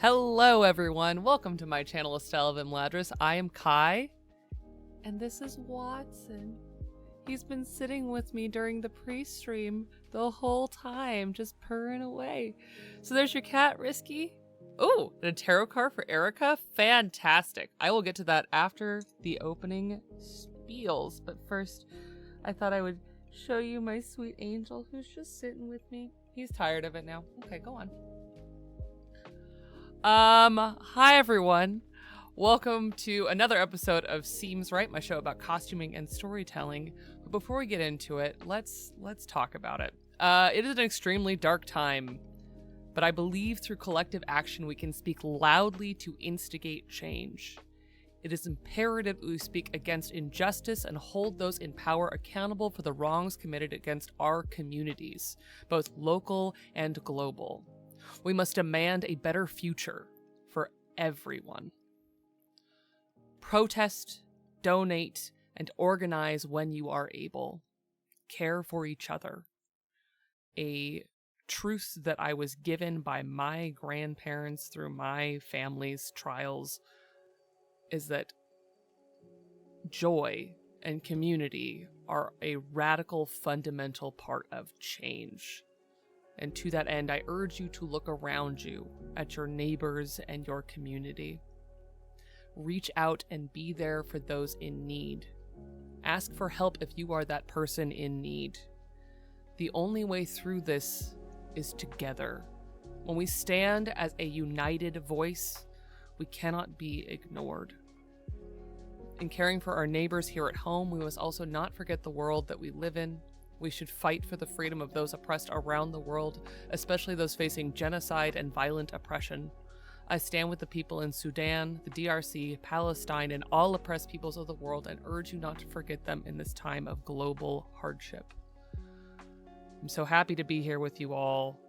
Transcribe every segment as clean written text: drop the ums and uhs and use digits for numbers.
Hello everyone, welcome to my channel Estelle of Imladris. I am Kai, and this is Watson. He's been sitting with me during the pre-stream the whole time, just purring away. So there's your cat, Risky. Oh, and a tarot card for Erica, fantastic. I will get to that after the opening spiels, but first I thought I would show you my sweet angel who's just sitting with me. He's tired of it now. Okay, go on. Hi everyone. Welcome to another episode of Seems Right, my show about costuming and storytelling. But before we get into it, let's talk about it. It is an extremely dark time, but I believe through collective action we can speak loudly to instigate change. It is imperative that we speak against injustice and hold those in power accountable for the wrongs committed against our communities, both local and global. We must demand a better future for everyone. Protest, donate, and organize when you are able. Care for each other. A truth that I was given by my grandparents through my family's trials is that joy and community are a radical, fundamental part of change. And to that end, I urge you to look around you at your neighbors and your community. Reach out and be there for those in need. Ask for help if you are that person in need. The only way through this is together. When we stand as a united voice, we cannot be ignored. In caring for our neighbors here at home, we must also not forget the world that we live in. We should fight for the freedom of those oppressed around the world, especially those facing genocide and violent oppression. I stand with the people in Sudan, the DRC, Palestine, and all oppressed peoples of the world and urge you not to forget them in this time of global hardship. I'm so happy to be here with you all.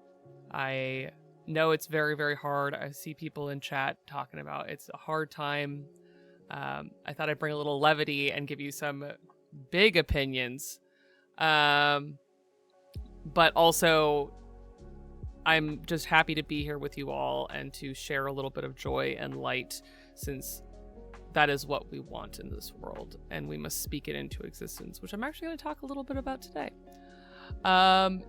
I know it's very, very hard. I see people in chat talking about it's a hard time. I thought I'd bring a little levity and give you some big opinions. But also I'm just happy to be here with you all and to share a little bit of joy and light, since that is what we want in this world and we must speak it into existence, which I'm actually going to talk a little bit about today.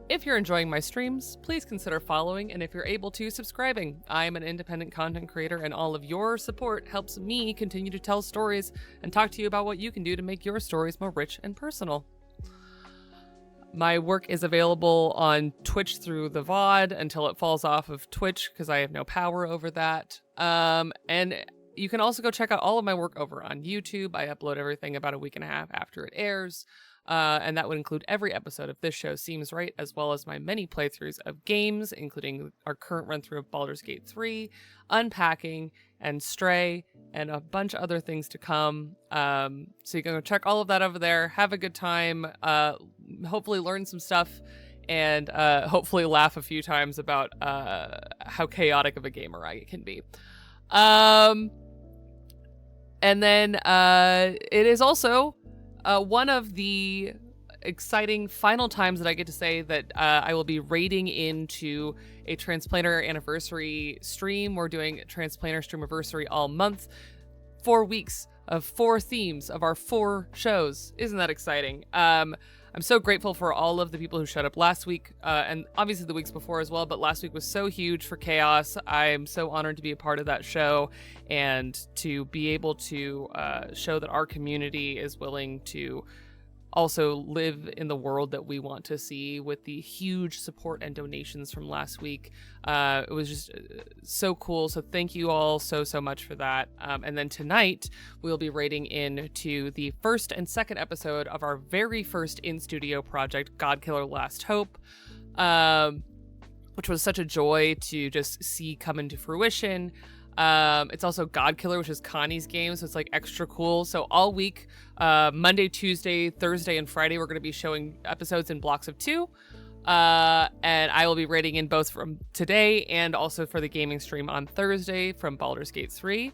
If you're enjoying my streams, please consider following, and if you're able to, subscribing. I am an independent content creator, and all of your support helps me continue to tell stories and talk to you about what you can do to make your stories more rich and personal. My work is available on Twitch through the VOD until it falls off of Twitch because I have no power over that. And you can also go check out all of my work over on YouTube. I upload everything about a week and a half after it airs. And that would include every episode of this show, Seems Right, as well as my many playthroughs of games, including our current run-through of Baldur's Gate 3, Unpacking, and Stray, and a bunch of other things to come. So you can go check all of that over there, have a good time, hopefully learn some stuff, and hopefully laugh a few times about how chaotic of a gamer I can be. And then it is also one of the exciting final times that I get to say that I will be raiding into a Transplanter anniversary stream. We're doing Transplanter Streamiversary all month. 4 weeks of 4 themes of our 4 shows. Isn't that exciting? I'm so grateful for all of the people who showed up last week, and obviously the weeks before as well, but last week was so huge for Chaos. I'm so honored to be a part of that show and to be able to show that our community is willing to also live in the world that we want to see with the huge support and donations from last week. It was just so cool. So thank you all so much for that. And then tonight we'll be raiding into the first and second episode of our very first in-studio project, Godkiller Last Hope, which was such a joy to just see come into fruition. It's also Godkiller, which is Connie's game, so it's like extra cool. So all week, Monday, Tuesday, Thursday, and Friday, we're going to be showing episodes in blocks of 2. And I will be rating in both from today and also for the gaming stream on Thursday from Baldur's Gate 3.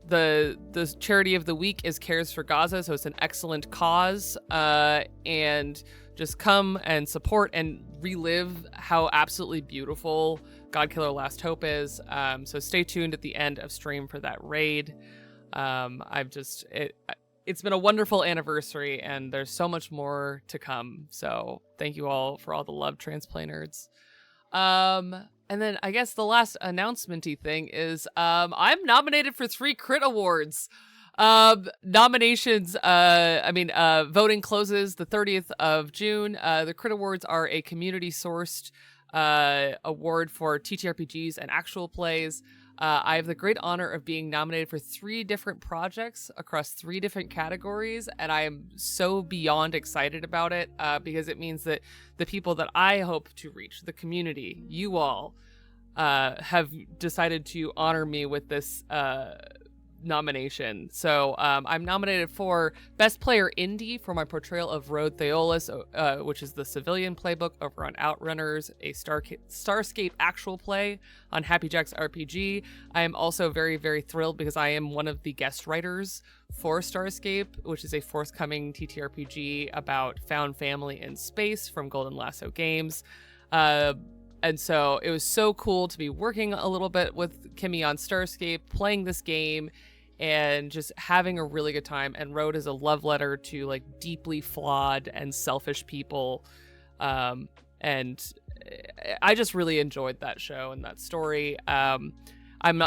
The charity of the week is Cares for Gaza, so it's an excellent cause. And just come and support and relive how absolutely beautiful Godkiller Last Hope is. So stay tuned at the end of stream for that raid. It's been a wonderful anniversary, and there's so much more to come. So thank you all for all the love, Transplay nerds. And then I guess the last announcement-y thing is I'm nominated for 3 Crit Awards. Nominations, voting closes the 30th of June. The Crit Awards are a community-sourced award for TTRPGs and actual plays. I have the great honor of being nominated for 3 different projects across 3 different categories, and I am so beyond excited about it because it means that the people that I hope to reach, the community, you all, have decided to honor me with this nomination. So I'm nominated for Best Player Indie for my portrayal of Road Theolis, which is the civilian playbook over on Outrunners, a Starscape actual play on Happy Jack's RPG. I am also very, very thrilled because I am one of the guest writers for Starscape, which is a forthcoming TTRPG about found family in space from Golden Lasso Games. And so it was so cool to be working a little bit with Kimmy on Starscape, playing this game, and just having a really good time. And Road is a love letter to like deeply flawed and selfish people. And I just really enjoyed that show and that story. I'm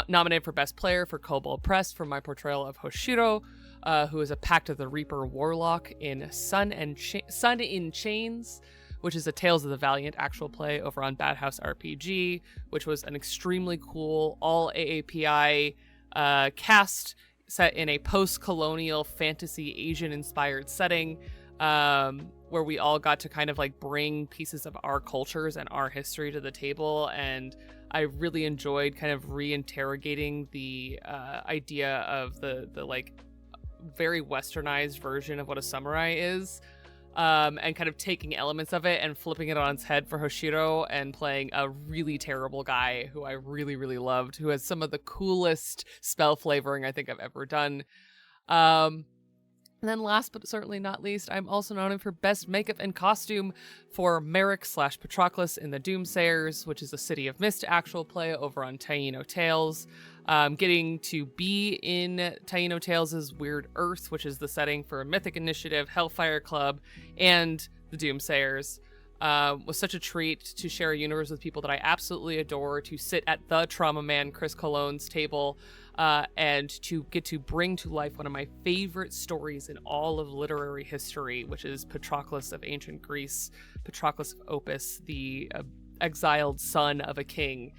nominated for Best Player for Kobold Press for my portrayal of Hoshiro, who is a Pact of the Reaper warlock in Sun in Chains, which is a Tales of the Valiant actual play over on Bad House RPG, which was an extremely cool all AAPI cast set in a post-colonial fantasy Asian-inspired setting, where we all got to kind of like bring pieces of our cultures and our history to the table. And I really enjoyed kind of reinterrogating the idea of the like very westernized version of what a samurai is. And kind of taking elements of it and flipping it on its head for Hoshiro and playing a really terrible guy who I really, really loved, who has some of the coolest spell flavoring I think I've ever done. And then last but certainly not least, I'm also nominated for Best Makeup and Costume for Merrick / Patroclus in the Doomsayers, which is a City of Mist actual play over on Taino Tales. Getting to be in Taino Tales' Weird Earth, which is the setting for Mythic Initiative, Hellfire Club, and the Doomsayers, was such a treat to share a universe with people that I absolutely adore, to sit at the Trauma Man Chris Cologne's table, and to get to bring to life one of my favorite stories in all of literary history, which is Patroclus of ancient Greece, Patroclus of Opus, the exiled son of a king,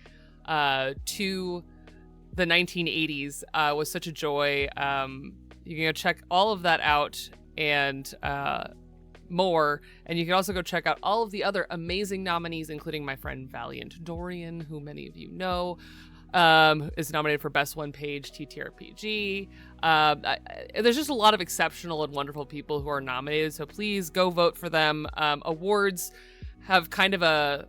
to the 1980s, was such a joy. You can go check all of that out and more. And you can also go check out all of the other amazing nominees, including my friend Valiant Dorian, who many of you know, is nominated for Best One-Page TTRPG. There's just a lot of exceptional and wonderful people who are nominated, so please go vote for them. Awards have kind of a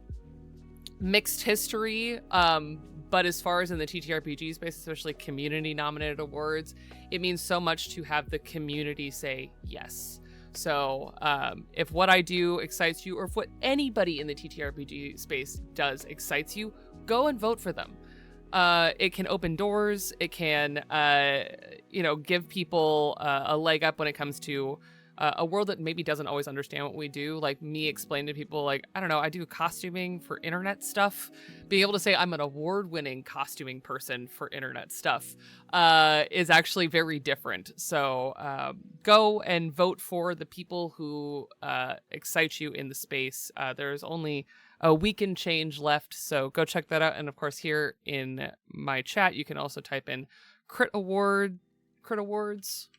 mixed history, but as far as in the TTRPG space, especially community-nominated awards, it means so much to have the community say yes. So if what I do excites you, or if what anybody in the TTRPG space does excites you, go and vote for them. It can open doors. It can, give people a leg up when it comes to a world that maybe doesn't always understand what we do. Like me explain to people, like, I don't know, I do costuming for internet stuff. Being able to say I'm an award-winning costuming person for internet stuff is actually very different. So go and vote for the people who excite you in the space. There's only a week and change left, so go check that out. And of course, here in my chat, you can also type in Crit Awards.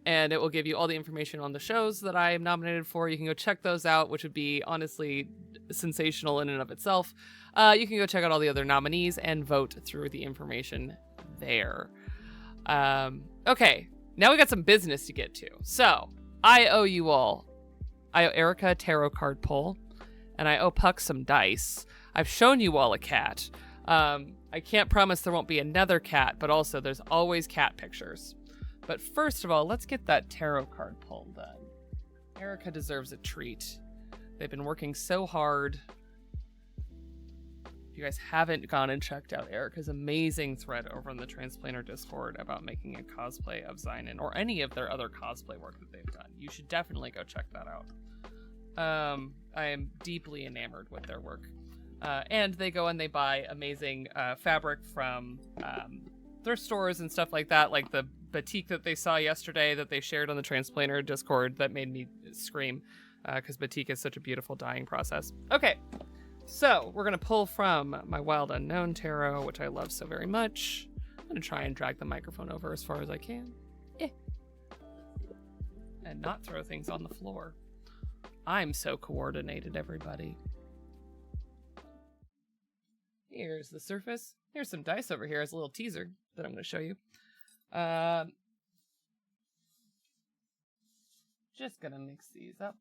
And it will give you all the information on the shows that I am nominated for. You can go check those out, which would be honestly sensational in and of itself. You can go check out all the other nominees and vote through the information there. Okay, now we got some business to get to. So, I owe you all. I owe Erica a tarot card pull, and I owe Puck some dice. I've shown you all a cat. I can't promise there won't be another cat, but also there's always cat pictures. But first of all, let's get that tarot card pull done. Erica deserves a treat. They've been working so hard. If you guys haven't gone and checked out Erica's amazing thread over on the Transplaner Discord about making a cosplay of Zynon or any of their other cosplay work that they've done, you should definitely go check that out. I am deeply enamored with their work. And they go and they buy amazing fabric from thrift stores and stuff like that, like the batik that they saw yesterday that they shared on the Transplaner Discord that made me scream, because batik is such a beautiful dyeing process. Okay, so we're going to pull from my Wild Unknown Tarot, which I love so very much. I'm going to try and drag the microphone over as far as I can. And not throw things on the floor. I'm so coordinated, everybody. Here's the surface. Here's some dice over here as a little teaser that I'm going to show you. Just going to mix these up.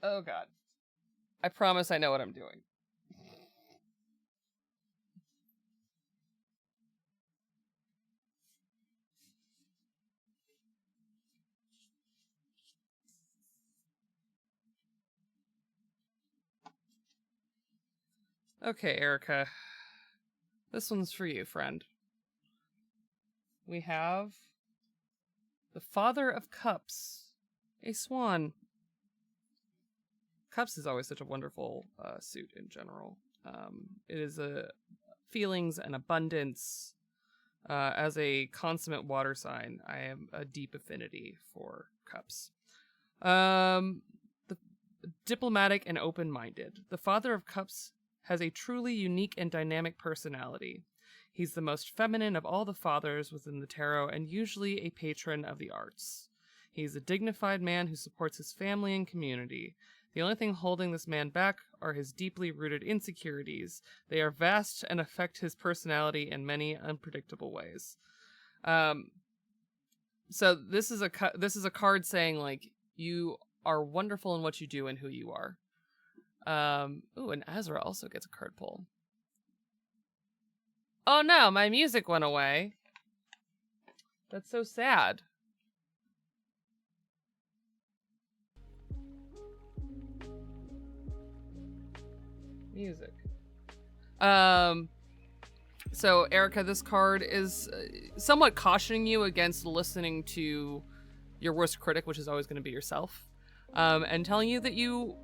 Oh, God. I promise I know what I'm doing. Okay, Erica. This one's for you, friend. We have the Father of Cups, a swan. Cups is always such a wonderful suit in general. It is a feelings and abundance. As a consummate water sign, I have a deep affinity for cups. The diplomatic and open-minded. The Father of Cups has a truly unique and dynamic personality. He's the most feminine of all the fathers within the tarot and usually a patron of the arts. He's a dignified man who supports his family and community. The only thing holding this man back are his deeply rooted insecurities. They are vast and affect his personality in many unpredictable ways. So this is a card saying, like, you are wonderful in what you do and who you are. Ooh, and Azra also gets a card pull. Oh no, my music went away. That's so sad. Music. So Erica, this card is somewhat cautioning you against listening to your worst critic, which is always going to be yourself, and telling you that you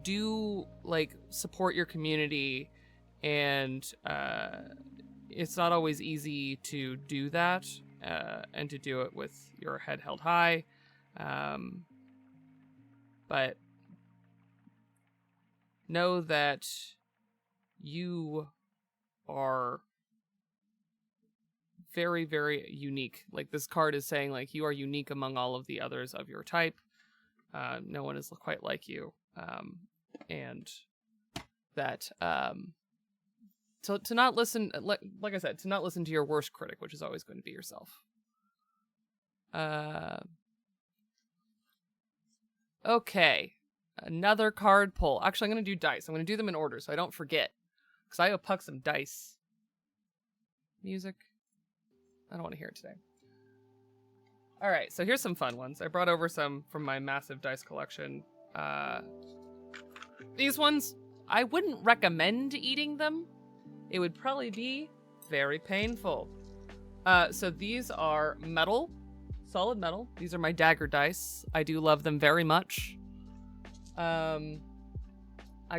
do, like, support your community, and it's not always easy to do that, and to do it with your head held high, but know that you are very, very unique. Like, this card is saying, like, you are unique among all of the others of your type. No one is quite like you. And that, to not listen, like I said, to not listen to your worst critic, which is always going to be yourself. Okay. Another card pull. Actually, I'm going to do dice. I'm going to do them in order so I don't forget. Because I owe Puck some dice. Music. I don't want to hear it today. Alright, so here's some fun ones. I brought over some from my massive dice collection. These ones, I wouldn't recommend eating them. It would probably be very painful. So these are metal. Solid metal. These are my dagger dice. I do love them very much. I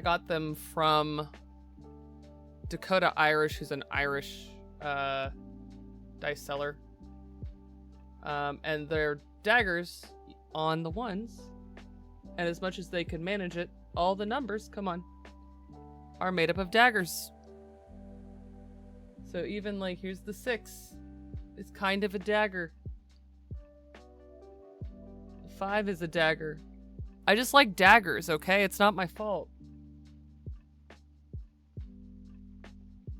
got them from Dakota Irish, who's an Irish dice seller. And they're daggers on the ones. And as much as they can manage it, all the numbers, come on, are made up of daggers. So even, like, here's the 6. It's kind of a dagger. The 5 is a dagger. I just like daggers, okay? It's not my fault.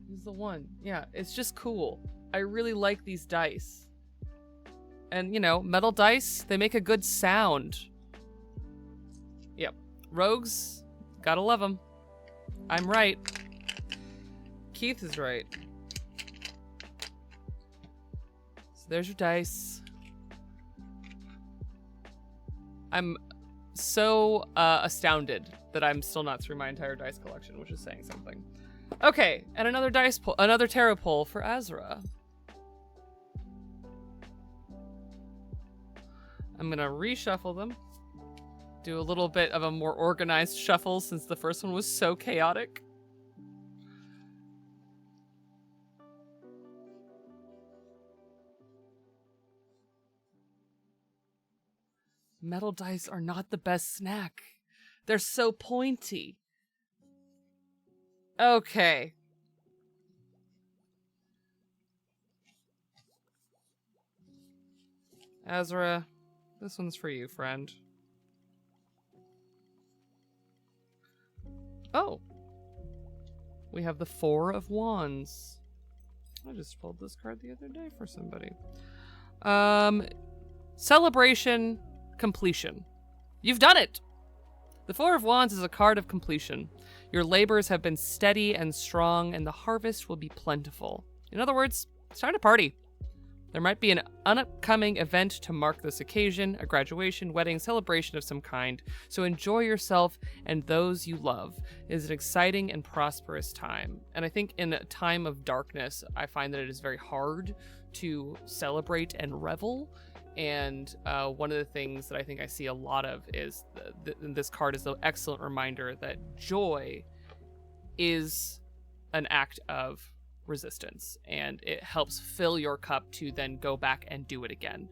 Here's the 1. Yeah, it's just cool. I really like these dice. And, you know, metal dice, they make a good sound. Yep. Rogues, gotta love them. I'm right. Keith is right. So there's your dice. I'm so astounded that I'm still not through my entire dice collection, which is saying something. Okay, and another dice pull, another tarot pull for Azra. I'm gonna reshuffle them. Do a little bit of a more organized shuffle since the first one was so chaotic. Metal dice are not the best snack. They're so pointy. Okay. Azra, this one's for you, friend. Oh. We have the Four of Wands. I just pulled this card the other day for somebody. Celebration, completion. You've done it! The Four of Wands is a card of completion. Your labors have been steady and strong, and the harvest will be plentiful. In other words, it's time to party. There might be an upcoming event to mark this occasion, a graduation, wedding, celebration of some kind. So enjoy yourself and those you love. It is an exciting and prosperous time. And I think in a time of darkness, I find that it is very hard to celebrate and revel. And one of the things that I think I see a lot of is this card is an excellent reminder that joy is an act of resistance, and it helps fill your cup to then go back and do it again.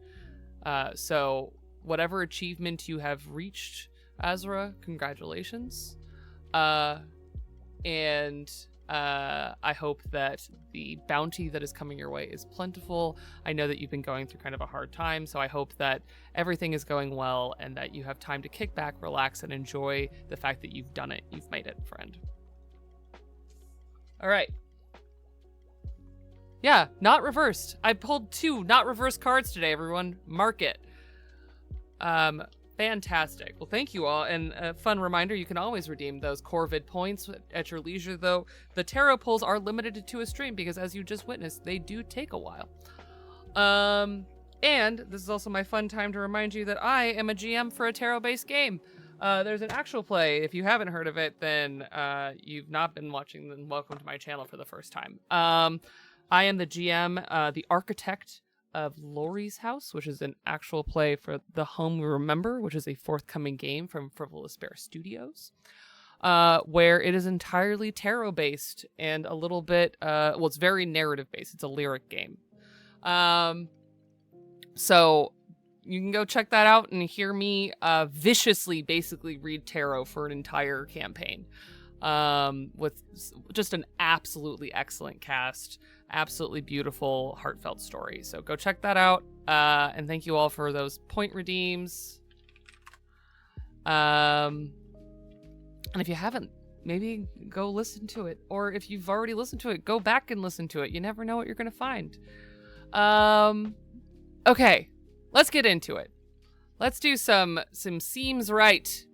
So whatever achievement you have reached, Azra, congratulations. And I hope that the bounty that is coming your way is plentiful. I know that you've been going through kind of a hard time, so I hope that everything is going well and that you have time to kick back, relax, and enjoy the fact that you've done it. You've made it, friend. All right. Yeah, not reversed. I pulled 2 not reversed cards today, everyone. Mark it. Fantastic. Well, thank you all. And a fun reminder, you can always redeem those Corvid points at your leisure, though the tarot pulls are limited to 2 a stream because, as you just witnessed, they do take a while. And this is also my fun time to remind you that I am a GM for a tarot-based game. There's an actual play. If you haven't heard of it, then you've not been watching, then welcome to my channel for the first time. I am the GM, the architect of Lori's House, which is an actual play for The Home We Remember, which is a forthcoming game from Frivolous Bear Studios, where it is entirely tarot-based and a little bit, well, it's very narrative-based. It's a lyric game. So you can go check that out and hear me viciously basically read tarot for an entire campaign, with just an absolutely excellent cast. Absolutely beautiful, heartfelt story. So go check that out. And thank you all for those point redeems. And if you haven't, maybe go listen to it. Or if you've already listened to it, go back and listen to it. You never know what you're going to find. Okay, let's get into it. Let's do some seems right.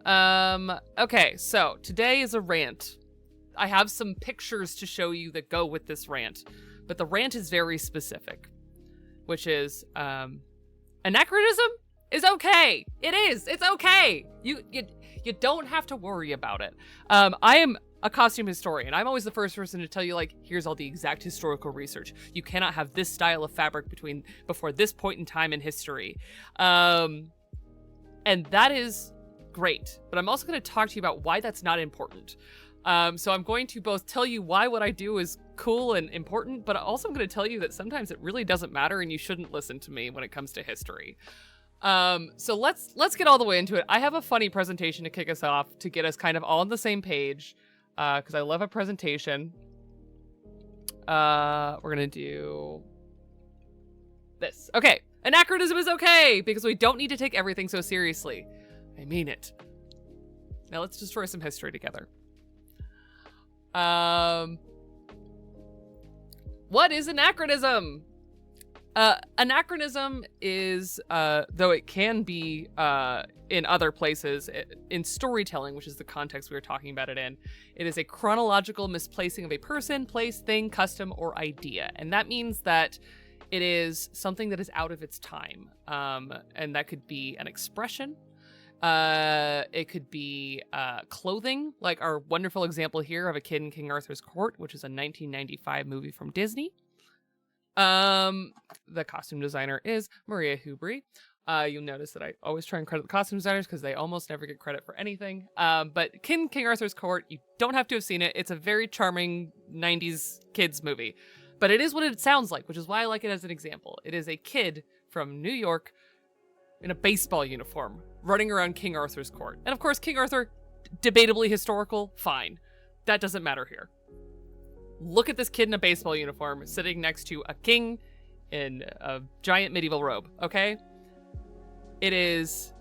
Okay, so today is a rant. I have some pictures to show you that go with this rant, but the rant is very specific, which is, anachronism is okay. It is. It's okay. You don't have to worry about it. I am a costume historian. I'm always the first person to tell you, like, here's all the exact historical research. You cannot have this style of fabric before this point in time in history. And that is great, but I'm also going to talk to you about why that's not important. So I'm going to both tell you why what I do is cool and important, but also I'm going to tell you that sometimes it really doesn't matter and you shouldn't listen to me when it comes to history. So let's get all the way into it. I have a funny presentation to kick us off to get us kind of all on the same page, because I love a presentation. We're going to do this. Okay. Anachronism is okay because we don't need to take everything so seriously. I mean it. Now let's destroy some history together. What is anachronism? Anachronism is, though it can be in other places, in storytelling, which is the context we were talking about it in, it is a chronological misplacing of a person, place, thing, custom, or idea. And that means that It is something that is out of its time. And that could be an expression. It could be clothing, like our wonderful example here of A Kid in King Arthur's Court, which is a 1995 movie from Disney. The costume designer is Maria Hubry. You'll notice that I always try and credit the costume designers because they almost never get credit for anything. But King Arthur's Court, you don't have to have seen it. It's a very charming 90s kids movie. But it is what it sounds like, which is why I like it as an example. It is a kid from New York in a baseball uniform running around King Arthur's court. And of course, King Arthur, debatably historical, fine. That doesn't matter here. Look at this kid in a baseball uniform sitting next to a king in a giant medieval robe, okay? It is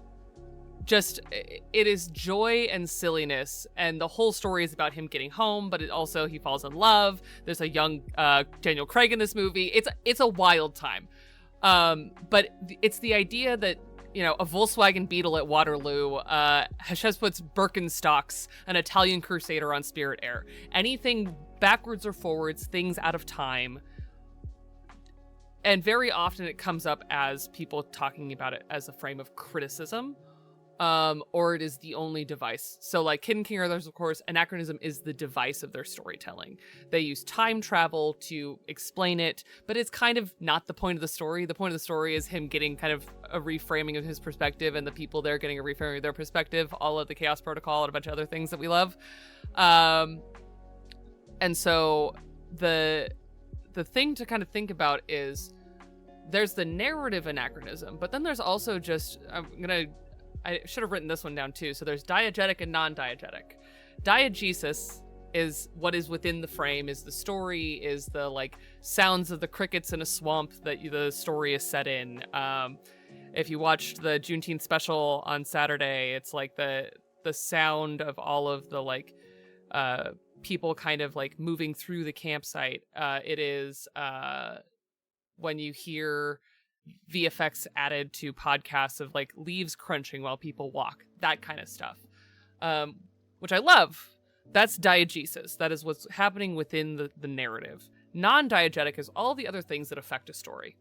joy and silliness, and the whole story is about him getting home, but he falls in love. There's a young Daniel Craig in this movie. It's a wild time. But it's the idea that, a Volkswagen Beetle at Waterloo, Hachesheput's Birkenstocks, an Italian Crusader on Spirit Air. Anything backwards or forwards, things out of time. And very often it comes up as people talking about it as a frame of criticism, or it is the only device. So like Kid and King Arthur's, of course, anachronism is the device of their storytelling. They use time travel to explain it, but it's kind of not the point of the story. The point of the story is him getting kind of a reframing of his perspective, and the people there getting a reframing of their perspective, all of the Chaos Protocol and a bunch of other things that we love. And so the thing to kind of think about is there's the narrative anachronism, but then there's also just, I should have written this one down too. So there's diegetic and non-diegetic. Diegesis is what is within the frame, is the story, is the like sounds of the crickets in a swamp that the story is set in. If you watched the Juneteenth special on Saturday, it's like the sound of all of the like people kind of like moving through the campsite. It is when you hear VFX added to podcasts of like leaves crunching while people walk, that kind of stuff, which I love. That's diegesis. That is what's happening within the narrative. Non-diegetic is all the other things that affect a story.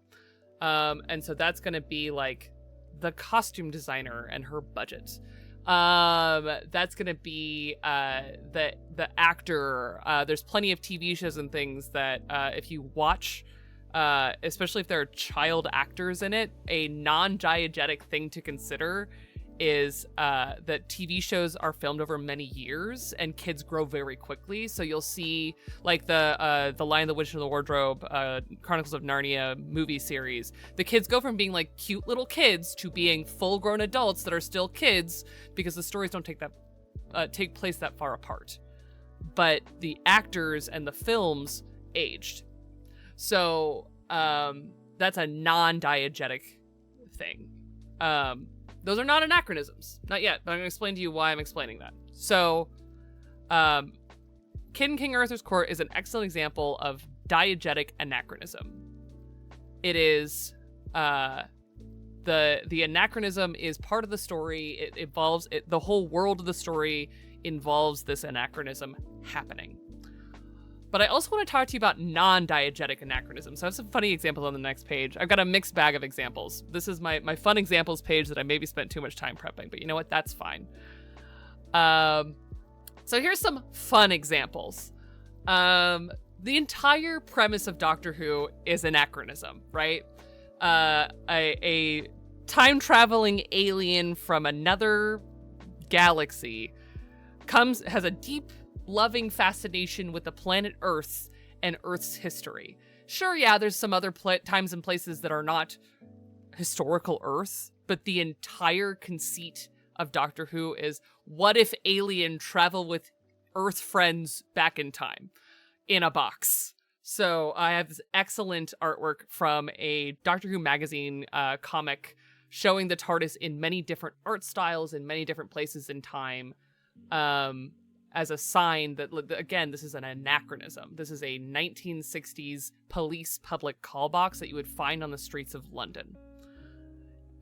And so that's going to be like the costume designer and her budget. That's going to be the actor. There's plenty of TV shows and things that if you watch, especially if there are child actors in it, a non-diegetic thing to consider is that TV shows are filmed over many years and kids grow very quickly. So you'll see like the Lion, the Witch, and the Wardrobe, Chronicles of Narnia movie series. The kids go from being like cute little kids to being full-grown adults that are still kids because the stories don't take place that far apart. But the actors and the films aged. So that's a non-diegetic thing. Those are not anachronisms. Not yet, but I'm going to explain to you why I'm explaining that. So Kid in King Arthur's Court is an excellent example of diegetic anachronism. It is the anachronism is part of the story. It involves the whole world of the story involves this anachronism happening. But I also want to talk to you about non-diegetic anachronism. So I have some funny examples on the next page. I've got a mixed bag of examples. This is my fun examples page that I maybe spent too much time prepping, but you know what? That's fine. So here's some fun examples. The entire premise of Doctor Who is anachronism, right? A time-traveling alien from another galaxy has a deep loving fascination with the planet Earth and Earth's history. Sure, yeah, there's some other times and places that are not historical Earth, but the entire conceit of Doctor Who is, what if alien travel with Earth friends back in time in a box? So I have this excellent artwork from a Doctor Who magazine comic showing the TARDIS in many different art styles in many different places in time. As a sign that, again, this is an anachronism. This is a 1960s police public call box that you would find on the streets of London.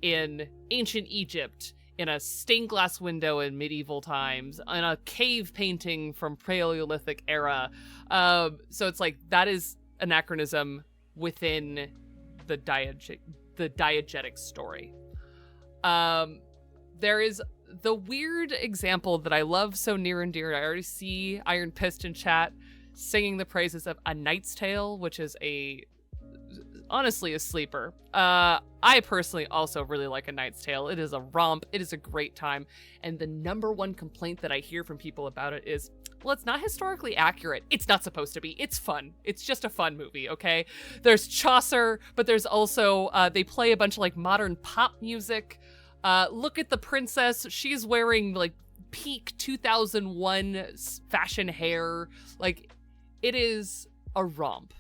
In ancient Egypt, in a stained glass window in medieval times, in a cave painting from Paleolithic era. So it's like, that is anachronism within the diegetic story. There is the weird example that I love so near and dear. I already see Iron Fist in chat singing the praises of A Knight's Tale, which is honestly a sleeper. I personally also really like A Knight's Tale. It is a romp. It is a great time. And the number one complaint that I hear from people about it is, well, it's not historically accurate. It's not supposed to be. It's fun. It's just a fun movie, okay? There's Chaucer, but there's also, they play a bunch of like modern pop music. Look at the princess. She's wearing like peak 2001 fashion hair. Like, it is a romp.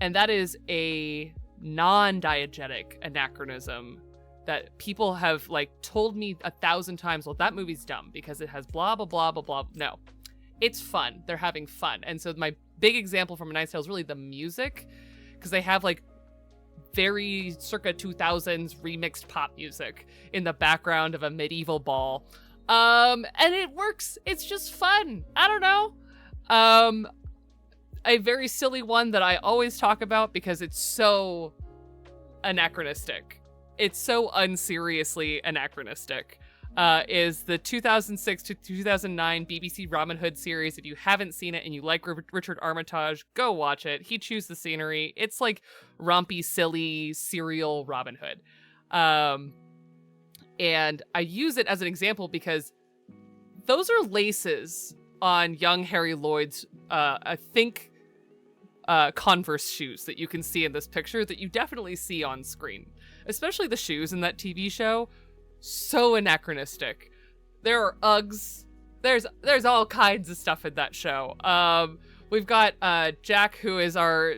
And that is a non-diegetic anachronism that people have like told me 1,000 times, well, that movie's dumb because it has blah, blah, blah, blah, blah. No, it's fun. They're having fun. And so my big example from A Knight's Tale is really the music, because they have like very circa 2000s remixed pop music in the background of a medieval ball. And it works. It's just fun. I don't know. A very silly one that I always talk about because it's so anachronistic. It's so unseriously anachronistic. Is the 2006 to 2009 BBC Robin Hood series. If you haven't seen it and you like Richard Armitage, go watch it. He chews the scenery. It's like rompy, silly, serial Robin Hood. And I use it as an example because those are laces on young Harry Lloyd's, I think, Converse shoes that you can see in this picture that you definitely see on screen. Especially the shoes in that TV show. So anachronistic. There are Uggs. There's all kinds of stuff in that show. We've got Jack, who is our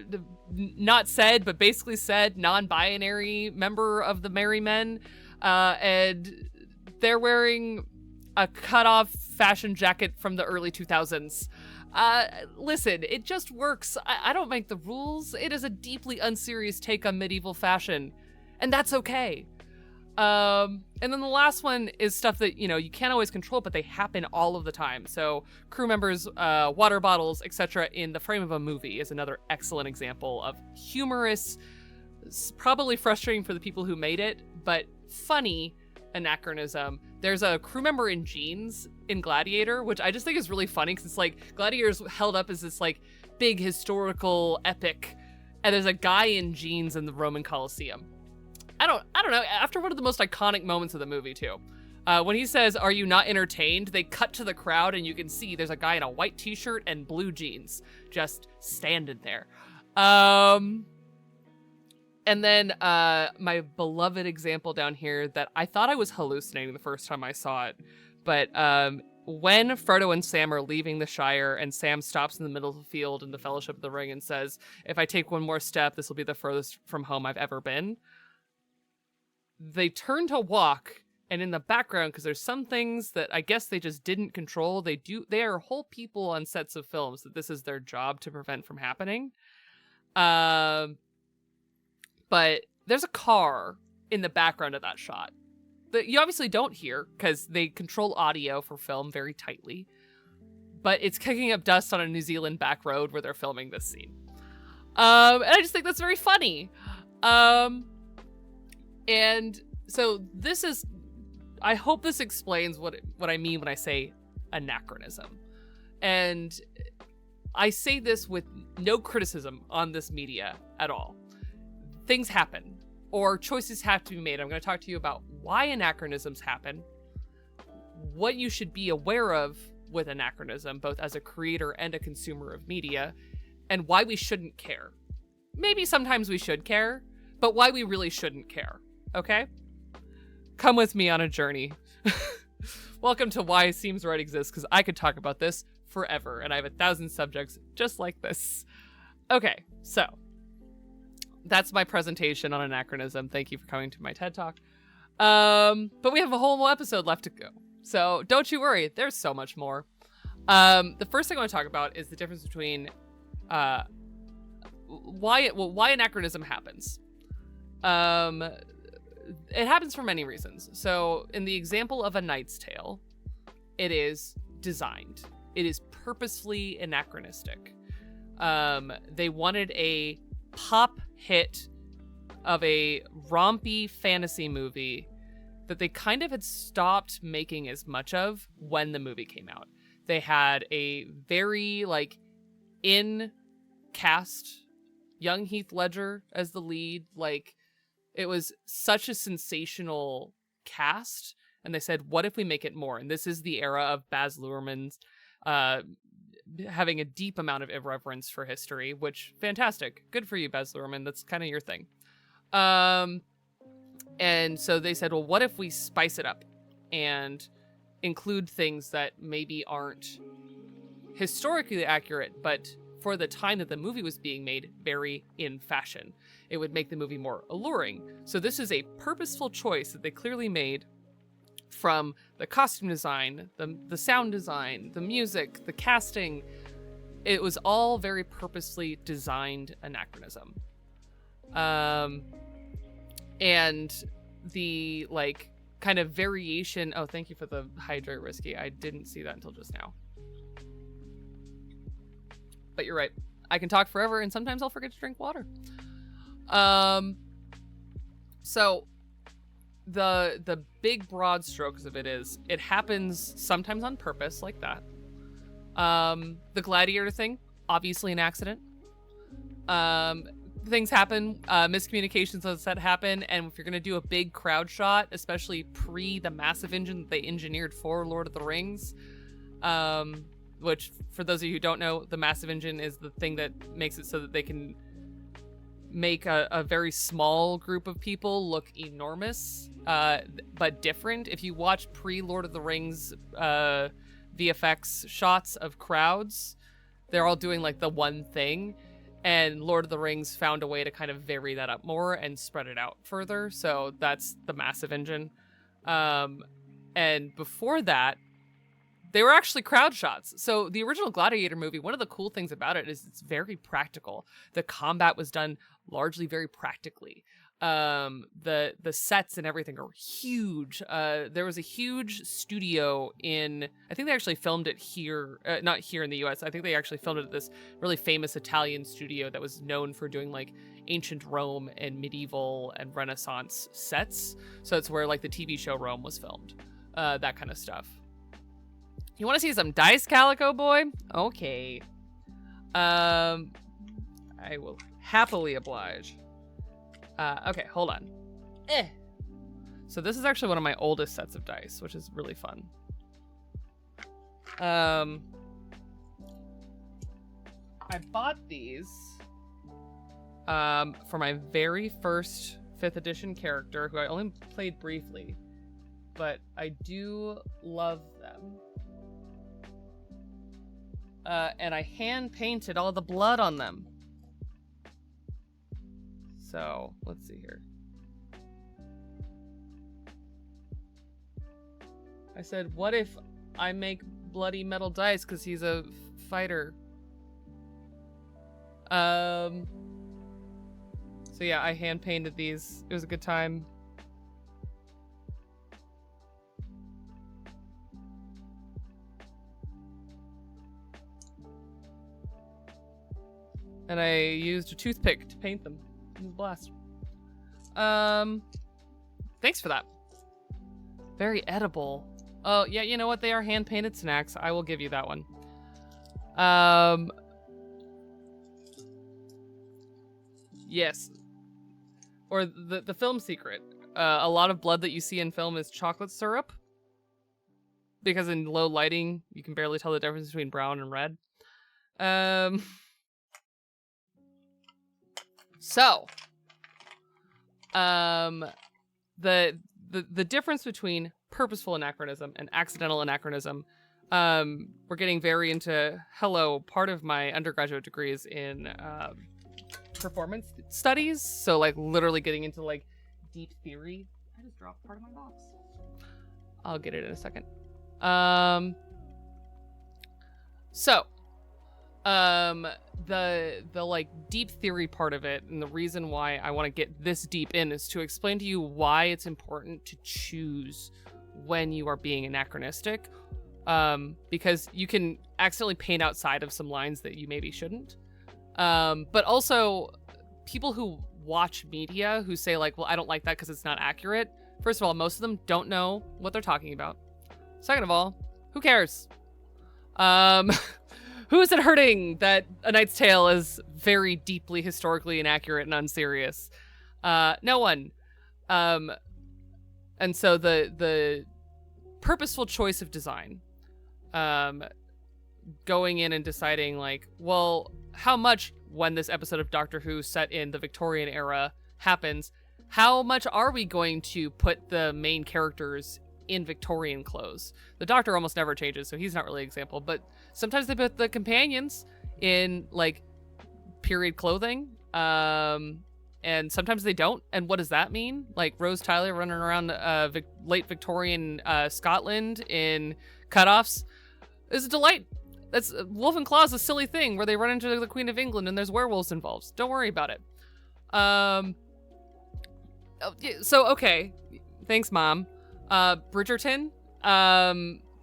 not said, but basically said non-binary member of the Merry Men. And they're wearing a cut-off fashion jacket from the early 2000s. Listen, it just works. I don't make the rules. It is a deeply unserious take on medieval fashion, and that's okay. And then the last one is stuff that, you know, you can't always control, but they happen all of the time. So crew members, water bottles, etc. in the frame of a movie is another excellent example of humorous, probably frustrating for the people who made it, but funny anachronism. There's a crew member in jeans in Gladiator, which I just think is really funny because it's like Gladiator's held up as this like big historical epic, and there's a guy in jeans in the Roman Colosseum. I don't know, after one of the most iconic moments of the movie too. When he says, "Are you not entertained?" they cut to the crowd and you can see there's a guy in a white t-shirt and blue jeans just standing there. And then my beloved example down here that I thought I was hallucinating the first time I saw it, but when Frodo and Sam are leaving the Shire and Sam stops in the middle of the field in the Fellowship of the Ring and says, "If I take one more step, this will be the furthest from home I've ever been," they turn to walk, and in the background, because there's some things that I guess they just didn't control, they are whole people on sets of films that this is their job to prevent from happening. But there's a car in the background of that shot that you obviously don't hear because they control audio for film very tightly, but it's kicking up dust on a New Zealand back road where they're filming this scene. And I just think that's very funny. And so this is, I hope this explains what I mean when I say anachronism. And I say this with no criticism on this media at all. Things happen, or choices have to be made. I'm going to talk to you about why anachronisms happen, what you should be aware of with anachronism, both as a creator and a consumer of media, and why we shouldn't care. Maybe sometimes we should care, but why we really shouldn't care. Okay? Come with me on a journey. Welcome to Why Seems Right exists, because I could talk about this forever, and I have 1,000 subjects just like this. Okay, so that's my presentation on anachronism. Thank you for coming to my TED Talk. But we have a whole episode left to go, so don't you worry. There's so much more. The first thing I want to talk about is the difference between why anachronism happens. It happens for many reasons. So in the example of A Knight's Tale, it is designed. It is purposefully anachronistic. They wanted a pop hit of a rompy fantasy movie that they kind of had stopped making as much of when the movie came out. They had a very, like, in cast young Heath Ledger as the lead. Like, it was such a sensational cast, and they said, what if we make it more? And this is the era of Baz Luhrmann's having a deep amount of irreverence for history, which, fantastic. Good for you, Baz Luhrmann. That's kind of your thing. And so they said, well, what if we spice it up and include things that maybe aren't historically accurate, but for the time that the movie was being made, very in fashion. It would make the movie more alluring. So this is a purposeful choice that they clearly made, from the costume design, the sound design, the music, the casting. It was all very purposely designed anachronism. And the, like, kind of variation. Oh, thank you for the hydrate, Risky. I didn't see that until just now. But you're right. I can talk forever, and sometimes I'll forget to drink water. So the big broad strokes of it is, it happens sometimes on purpose, like that. The gladiator thing, obviously an accident. Things happen, miscommunications on set happen, and if you're gonna do a big crowd shot, especially pre the massive engine that they engineered for Lord of the Rings, which, for those of you who don't know, the massive engine is the thing that makes it so that they can make a very small group of people look enormous, but different. If you watch pre-Lord of the Rings VFX shots of crowds, they're all doing, like, the one thing, and Lord of the Rings found a way to kind of vary that up more and spread it out further, so that's the massive engine. And before that, they were actually crowd shots. So the original Gladiator movie, one of the cool things about it is it's very practical. The combat was done largely very practically. The sets and everything are huge. There was a huge studio in, I think they actually filmed it here, not here in the US. I think they actually filmed it at this really famous Italian studio that was known for doing, like, ancient Rome and medieval and Renaissance sets. So it's where, like, the TV show Rome was filmed. That kind of stuff. You want to see some dice, Calico Boy? Okay. I will happily oblige. Okay, hold on. So this is actually one of my oldest sets of dice, which is really fun. I bought these for my very first 5th edition character, who I only played briefly, but I do love them. And I hand painted all the blood on them. So, let's see here. I said, what if I make bloody metal dice because he's a fighter? So yeah, I hand painted these. It was a good time. And I used a toothpick to paint them. It was a blast. Thanks for that. Very edible. Oh, yeah, you know what? They are hand-painted snacks. I will give you that one. Yes. Or the film secret. A lot of blood that you see in film is chocolate syrup. Because in low lighting, you can barely tell the difference between brown and red. So, the difference between purposeful anachronism and accidental anachronism, we're getting very into, part of my undergraduate degree is in performance studies, so, like, literally getting into, like, deep theory. I just dropped part of my box. I'll get it in a second. The like deep theory part of it, and the reason why I want to get this deep in, is to explain to you why it's important to choose when you are being anachronistic, because you can accidentally paint outside of some lines that you maybe shouldn't, but also people who watch media who say like, well, I don't like that because it's not accurate. First of all, most of them don't know what they're talking about. Second of all, who cares? Who is it hurting that A Knight's Tale is very deeply historically inaccurate and unserious? No one. And so the purposeful choice of design, going in and deciding like, well, how much when this episode of Doctor Who set in the Victorian era happens, how much are we going to put the main characters in Victorian clothes? The Doctor almost never changes, so he's not really an example, but sometimes they put the companions in like period clothing, and sometimes they don't. And what does that mean? Like Rose Tyler running around late Victorian Scotland in cutoffs is a delight. That's Wolf and Claw is a silly thing where they run into the Queen of England and there's werewolves involved. Don't worry about it. So okay, thanks, Mom. Bridgerton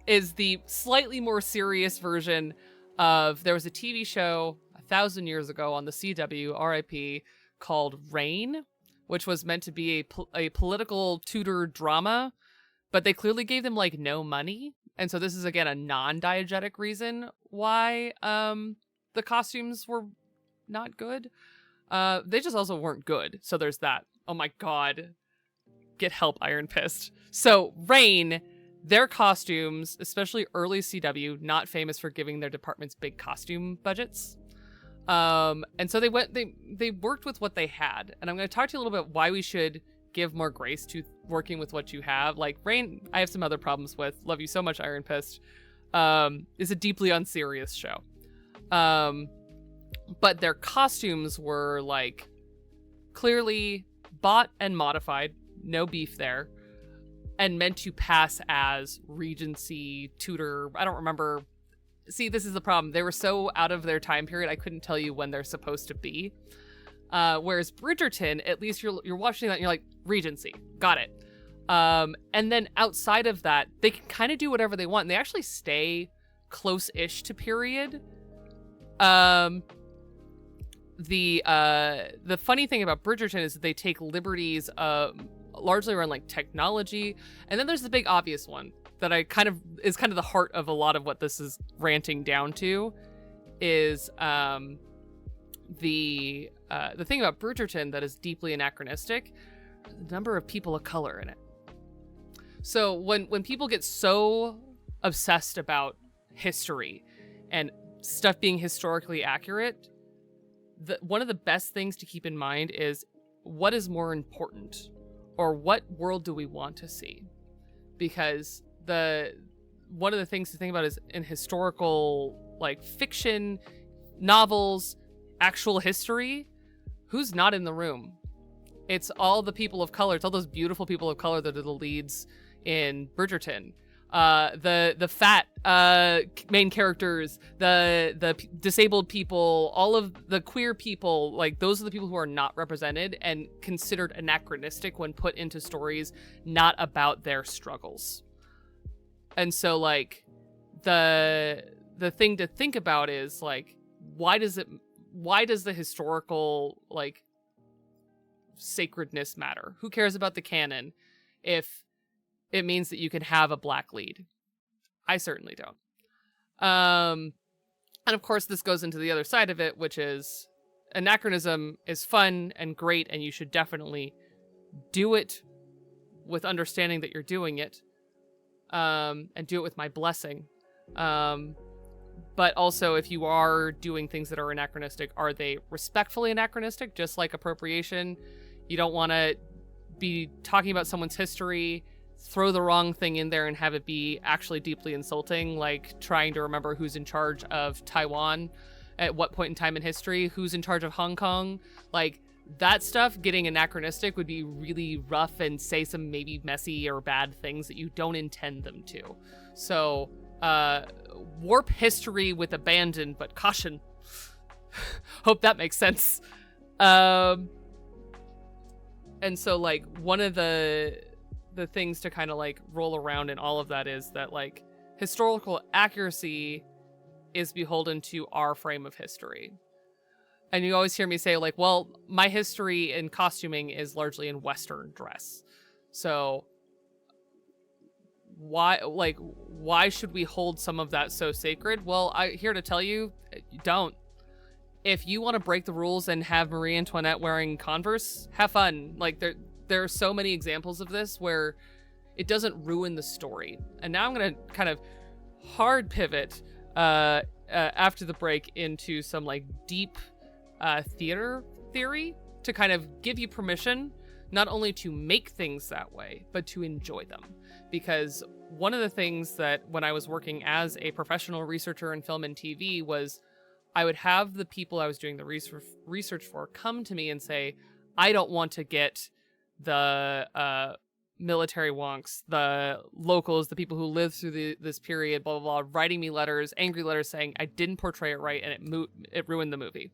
is the slightly more serious version of, there was a TV show 1,000 years ago on the CW, RIP, called Reign, which was meant to be a political Tudor drama, but they clearly gave them like no money. And so this is again a non-diegetic reason why the costumes were not good. They just also weren't good. So there's that. Oh my god. Get help, Iron Fist. So Reign, their costumes, especially early CW, not famous for giving their departments big costume budgets. And so they worked with what they had. And I'm going to talk to you a little bit why we should give more grace to working with what you have. Like Reign, I have some other problems with. Love you so much, Iron Fist. Is a deeply unserious show. But their costumes were like clearly bought and modified. No beef there. And meant to pass as Regency, Tudor. I don't remember. See, this is the problem. They were so out of their time period, I couldn't tell you when they're supposed to be. Whereas Bridgerton, at least you're watching that and you're like, Regency. Got it. And then outside of that, they can kind of do whatever they want. And they actually stay close-ish to period. The funny thing about Bridgerton is that they take liberties largely around like technology. And then there's the big obvious one that is kind of the heart of a lot of what this is ranting down to, is the thing about Bridgerton that is deeply anachronistic, the number of people of color in it. So when people get so obsessed about history and stuff being historically accurate, one of the best things to keep in mind is what is more important, or what world do we want to see? Because one of the things to think about is in historical like fiction, novels, actual history, who's not in the room? It's all the people of color. It's all those beautiful people of color that are the leads in Bridgerton. The fat main characters, the disabled people, all of the queer people, like those are the people who are not represented and considered anachronistic when put into stories not about their struggles. And so like the thing to think about is like, why does the historical like sacredness matter? Who cares about the canon if it means that you can have a black lead? I certainly don't. And of course, this goes into the other side of it, which is anachronism is fun and great, and you should definitely do it with understanding that you're doing it, and do it with my blessing. But also, if you are doing things that are anachronistic, are they respectfully anachronistic? Just like appropriation, you don't want to be talking about someone's history, throw the wrong thing in there and have it be actually deeply insulting, like trying to remember who's in charge of Taiwan at what point in time in history, who's in charge of Hong Kong. Like, that stuff getting anachronistic would be really rough and say some maybe messy or bad things that you don't intend them to. So, warp history with abandon, but caution. Hope that makes sense. And so, like, one of the things to kind of like roll around in all of that is that like historical accuracy is beholden to our frame of history. And you always hear me say, like, well, my history in costuming is largely in Western dress. So why should we hold some of that so sacred? Well, I'm here to tell you, don't. If you want to break the rules and have Marie Antoinette wearing Converse, have fun. Like, there are so many examples of this where it doesn't ruin the story. And now I'm going to kind of hard pivot after the break into some like deep theater theory to kind of give you permission not only to make things that way, but to enjoy them. Because one of the things that when I was working as a professional researcher in film and TV was I would have the people I was doing the research for come to me and say, I don't want to get the military wonks, the locals, the people who lived through this period, blah, blah, blah, writing me letters, angry letters saying I didn't portray it right and it ruined the movie.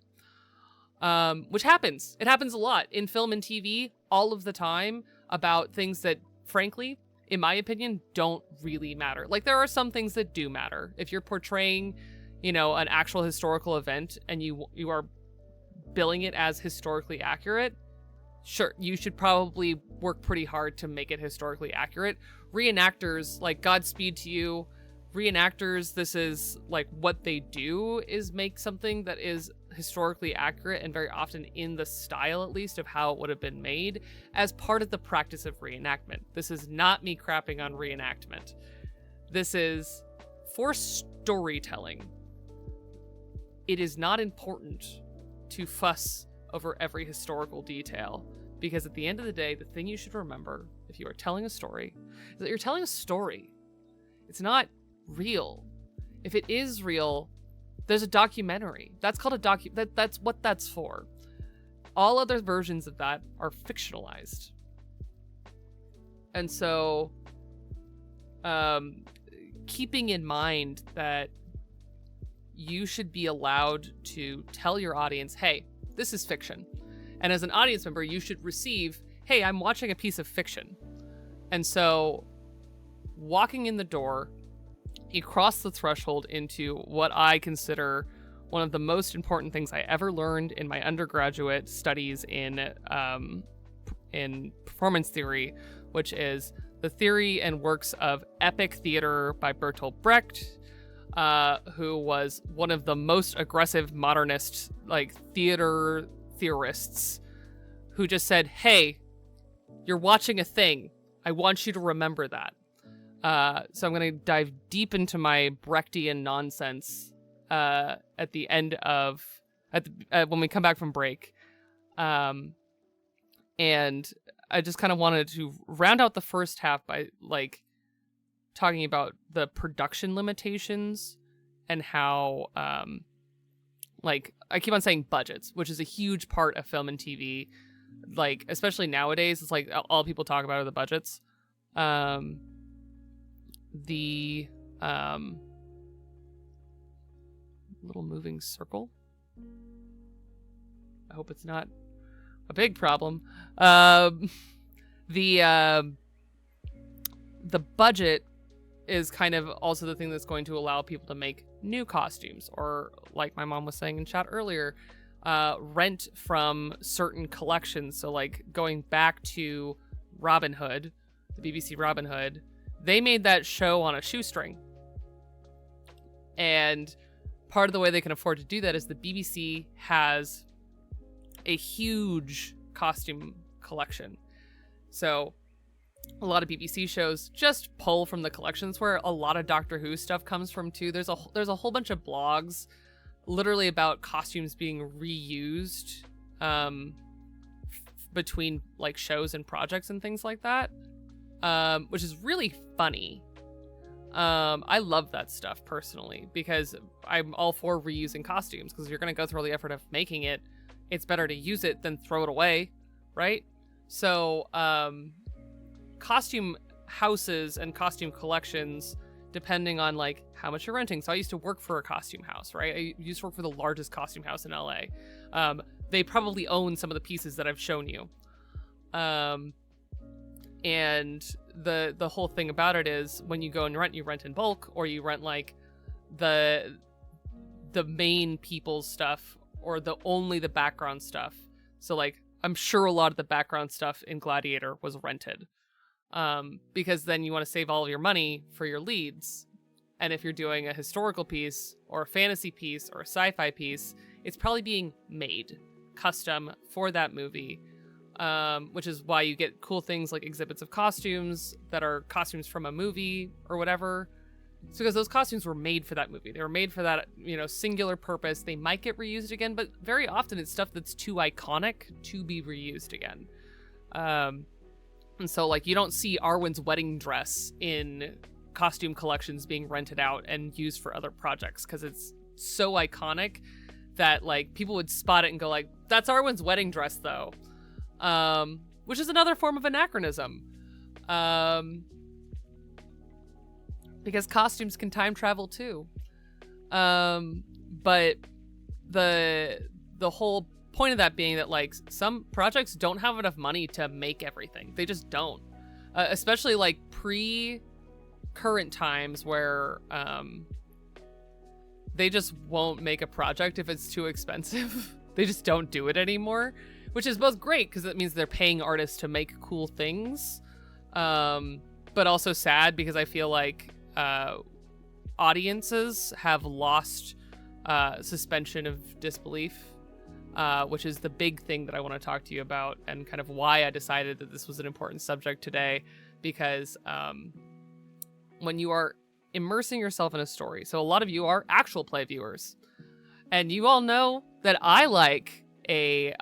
Which happens. It happens a lot in film and TV all of the time about things that, frankly, in my opinion, don't really matter. Like, there are some things that do matter. If you're portraying, an actual historical event and you are billing it as historically accurate, sure, you should probably work pretty hard to make it historically accurate. Reenactors, like, Godspeed to you. Reenactors, this is like what they do is make something that is historically accurate and very often in the style, at least, of how it would have been made as part of the practice of reenactment. This is not me crapping on reenactment. This is for storytelling. It is not important to fuss over every historical detail, because at the end of the day, the thing you should remember if you are telling a story is that you're telling a story. It's not real. If it is real, there's a documentary. That's called a that's what that's for. All other versions of that are fictionalized. And so, keeping in mind that you should be allowed to tell your audience, hey, this is fiction. And as an audience member, you should receive, hey, I'm watching a piece of fiction. And so, walking in the door, you cross the threshold into what I consider one of the most important things I ever learned in my undergraduate studies in performance theory, which is the theory and works of epic theater by Bertolt Brecht, who was one of the most aggressive modernist theater theorists, who just said, hey, you're watching a thing. I want you to remember that. So I'm going to dive deep into my Brechtian nonsense at the end of when we come back from break. And I just kind of wanted to round out the first half by talking about the production limitations and how I keep on saying budgets, which is a huge part of film and TV. Especially nowadays, it's all people talk about are the budgets. The little moving circle. I hope it's not a big problem. The budget is kind of also the thing that's going to allow people to make new costumes, or like my mom was saying in chat earlier, rent from certain collections. So going back to Robin Hood, the BBC Robin Hood, they made that show on a shoestring. And part of the way they can afford to do that is the BBC has a huge costume collection. So a lot of BBC shows just pull from the collections, where a lot of Doctor Who stuff comes from too. There's a whole bunch of blogs literally about costumes being reused between shows and projects and things like that, which is really funny. I love that stuff personally, because I'm all for reusing costumes, because if you're going to go through all the effort of making it, it's better to use it than throw it away, right? So costume houses and costume collections, depending on how much you're renting. So I used to work for a costume house, right? I used to work for the largest costume house in LA. They probably own some of the pieces that I've shown you. And the whole thing about it is, when you go and rent, you rent in bulk, or you rent the main people's stuff, or only the background stuff. So like I'm sure a lot of the background stuff in Gladiator was rented. Because then you want to save all of your money for your leads. And if you're doing a historical piece or a fantasy piece or a sci-fi piece, it's probably being made custom for that movie. Which is why you get cool things like exhibits of costumes that are costumes from a movie or whatever. It's because those costumes were made for that movie. They were made for that, singular purpose. They might get reused again, but very often it's stuff that's too iconic to be reused again. And so, like, you don't see Arwen's wedding dress in costume collections being rented out and used for other projects because it's so iconic that, like, people would spot it and go, like, that's Arwen's wedding dress, though. Which is another form of anachronism. Because costumes can time travel, too. But the whole point of that being that, like, some projects don't have enough money to make everything. They just don't. Especially, like, pre-current times where they just won't make a project if it's too expensive. They just don't do it anymore, which is both great because it means they're paying artists to make cool things, but also sad because I feel like audiences have lost suspension of disbelief, which is the big thing that I want to talk to you about and kind of why I decided that this was an important subject today, because when you are immersing yourself in a story, so a lot of you are actual play viewers, and you all know that I like a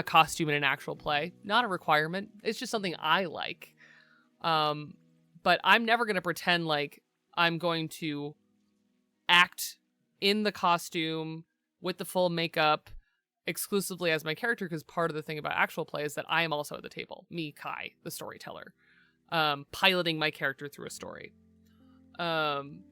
costume in an actual play. Not a requirement. It's just something I like. But I'm never going to pretend like I'm going to act in the costume with the full makeup exclusively as my character, because part of the thing about actual play is that I am also at the table. Me, Kai, the storyteller, piloting my character through a story. And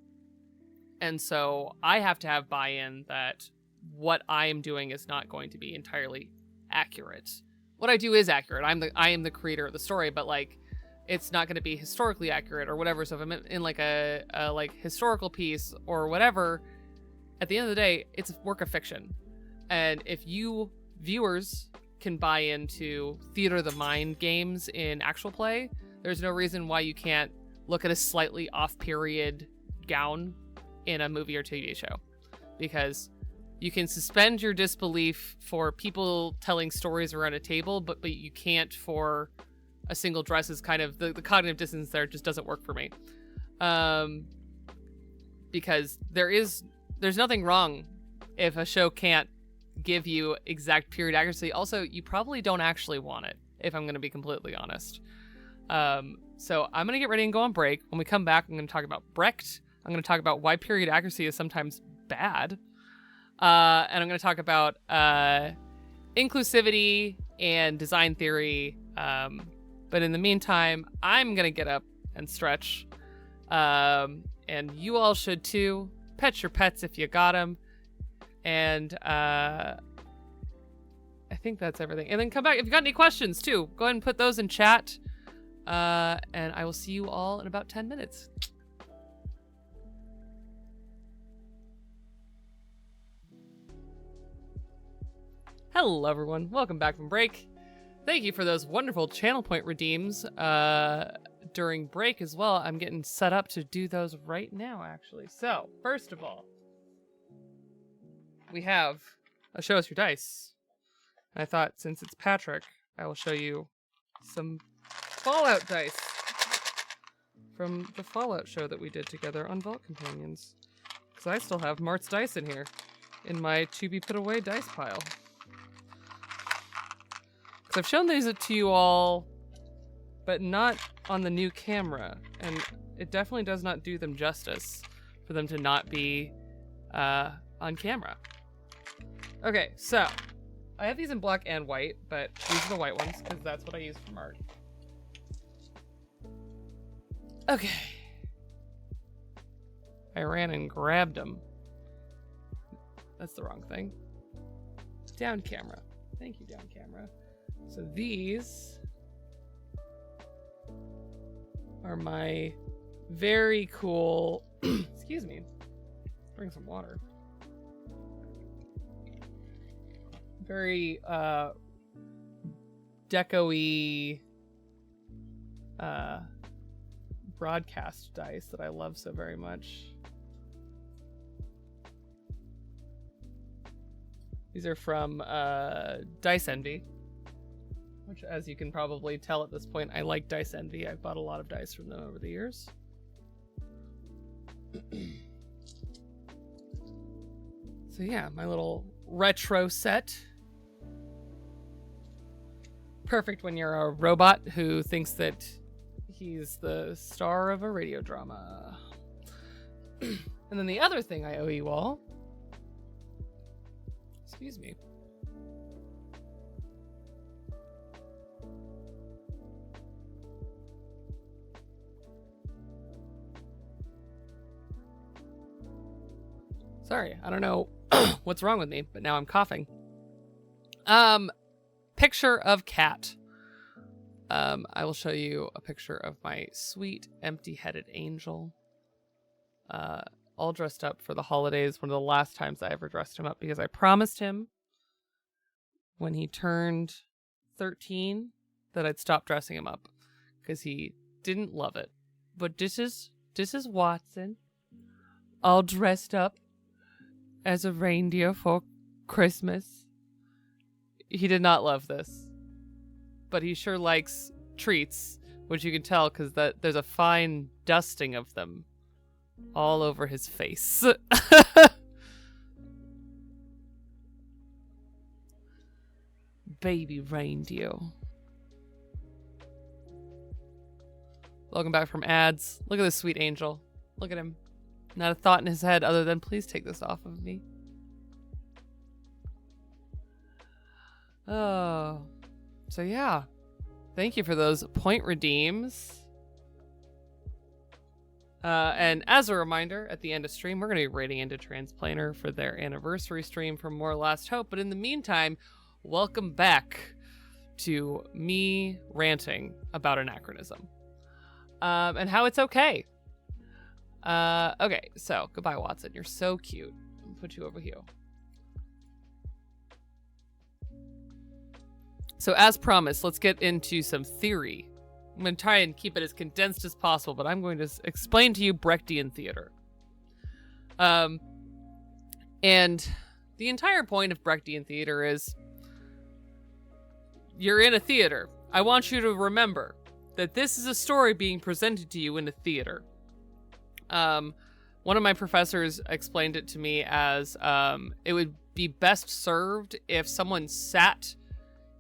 so I have to have buy-in that what I am doing is not going to be entirely accurate. What I do is accurate. I am the creator of the story, but like it's not going to be historically accurate or whatever. So if I'm in like a like historical piece or whatever, at the end of the day, it's a work of fiction. And if you viewers can buy into theater of the mind games in actual play, there's no reason why you can't look at a slightly off-period gown in a movie or TV show, because you can suspend your disbelief for people telling stories around a table, but you can't for a single dress. Is kind of the cognitive dissonance there just doesn't work for me. Because there's nothing wrong if a show can't give you exact period accuracy. Also, you probably don't actually want it, if I'm going to be completely honest. So I'm going to get ready and go on break. When we come back, I'm going to talk about Brecht. I'm going to talk about why period accuracy is sometimes bad. And I'm going to talk about inclusivity and design theory. But in the meantime, I'm going to get up and stretch. And you all should too. Pet your pets if you got them. And I think that's everything. And then come back. If you got any questions too, go ahead and put those in chat. And I will see you all in about 10 minutes. Hello, everyone. Welcome back from break. Thank you for those wonderful channel point redeems during break as well. I'm getting set up to do those right now, actually. So, first of all, we have a Show Us Your Dice. And I thought, since it's Patrick, I will show you some Fallout dice from the Fallout show that we did together on Vault Companions. Because I still have Mart's dice in here, in my to-be-put-away dice pile. Because I've shown these to you all, but not on the new camera. And it definitely does not do them justice for them to not be on camera. Okay, so I have these in black and white, but these are the white ones because that's what I use for Mart. Okay. I ran and grabbed them. That's the wrong thing. Down camera. Thank you, down camera. So these are my very cool... Excuse me. Bring some water. very deco-y broadcast dice that I love so very much. These are from Dice Envy, which, as you can probably tell at this point, I like Dice Envy. I've bought a lot of dice from them over the years. So yeah, my little retro set. Perfect when you're a robot who thinks that he's the star of a radio drama. And then the other thing I owe you all, excuse me, sorry, I don't know what's wrong with me, but now I'm coughing. Picture of cat. I will show you a picture of my sweet, empty-headed angel. All dressed up for the holidays. One of the last times I ever dressed him up, because I promised him when he turned 13 that I'd stop dressing him up, because he didn't love it. But this is Watson, all dressed up as a reindeer for Christmas. He did not love this, but he sure likes treats, which you can tell because there's a fine dusting of them all over his face. Baby reindeer. Welcome back from ads. Look at this sweet angel. Look at him. Not a thought in his head other than, please take this off of me. Oh. So yeah. Thank you for those point redeems. And as a reminder, at the end of stream, we're going to be raiding into Transplaner for their anniversary stream for More Last Hope. But in the meantime, welcome back to me ranting about Anachronism. And how it's okay. Okay, so goodbye, Watson. You're so cute. I'll put you over here. So as promised, let's get into some theory. I'm going to try and keep it as condensed as possible, but I'm going to explain to you Brechtian theater. And the entire point of Brechtian theater is you're in a theater. I want you to remember that this is a story being presented to you in a theater. One of my professors explained it to me as it would be best served if someone sat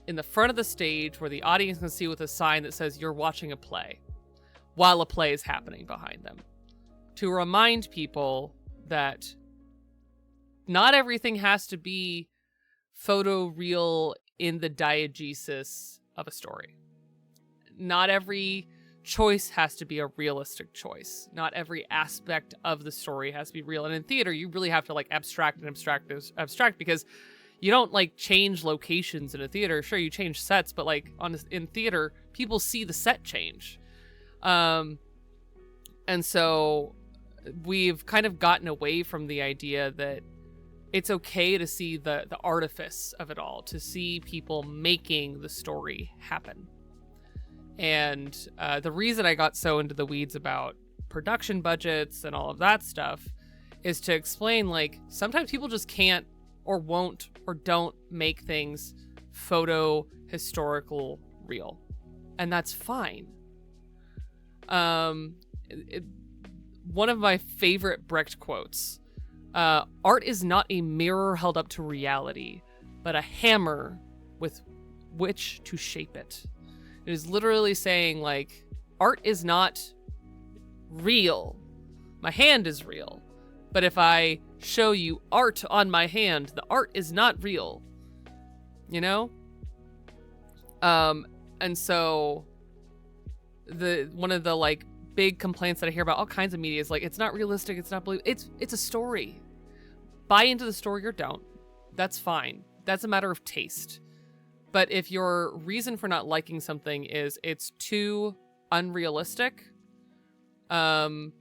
in the front of the stage where the audience can see with a sign that says you're watching a play while a play is happening behind them, to remind people that not everything has to be photoreal in the diegesis of a story. Not every choice has to be a realistic choice. Not every aspect of the story has to be real. And in theater, you really have to like abstract because you don't like change locations in a theater. Sure, you change sets, but like in theater, people see the set change. And so we've kind of gotten away from the idea that it's okay to see the artifice of it all, to see people making the story happen. And the reason I got so into the weeds about production budgets and all of that stuff is to explain, like, sometimes people just can't or won't or don't make things photo historical real. And that's fine. One of my favorite Brecht quotes, art is not a mirror held up to reality, but a hammer with which to shape it. It is literally saying, like, art is not real. My hand is real. But if I show you art on my hand, the art is not real. You know? And so one of the like big complaints that I hear about all kinds of media is like, it's not realistic, it's not believable. It's a story. Buy into the story or don't. That's fine. That's a matter of taste. But if your reason for not liking something is it's too unrealistic, one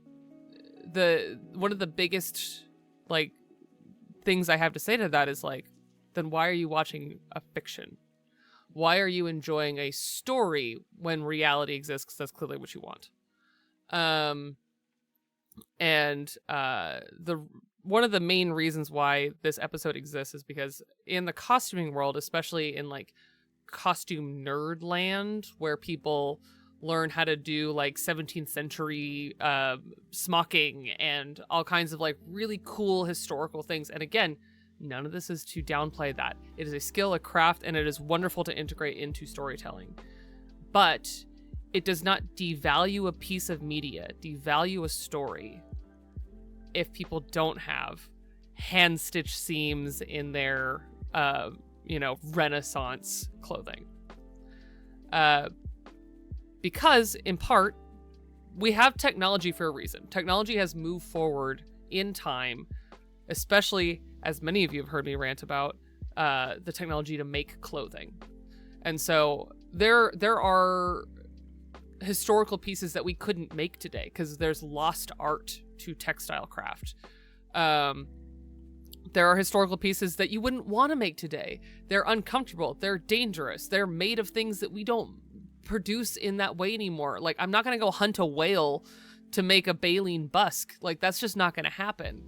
of the biggest like things I have to say to that is like, then why are you watching a fiction? Why are you enjoying a story when reality exists? Because that's clearly what you want. One of the main reasons why this episode exists is because in the costuming world, especially in like costume nerd land, where people learn how to do like 17th century smocking and all kinds of like really cool historical things. And again, none of this is to downplay that. It is a skill, a craft, and it is wonderful to integrate into storytelling. But it does not devalue a piece of media, devalue a story, if people don't have hand-stitched seams in their, Renaissance clothing. Because, in part, we have technology for a reason. Technology has moved forward in time, especially, as many of you have heard me rant about, the technology to make clothing. And so there are historical pieces that we couldn't make today because there's lost art to textile craft. There are historical pieces that you wouldn't want to make today. They're uncomfortable. They're dangerous. They're made of things that we don't produce in that way anymore. Like, I'm not going to go hunt a whale to make a baleen busk. Like, that's just not going to happen.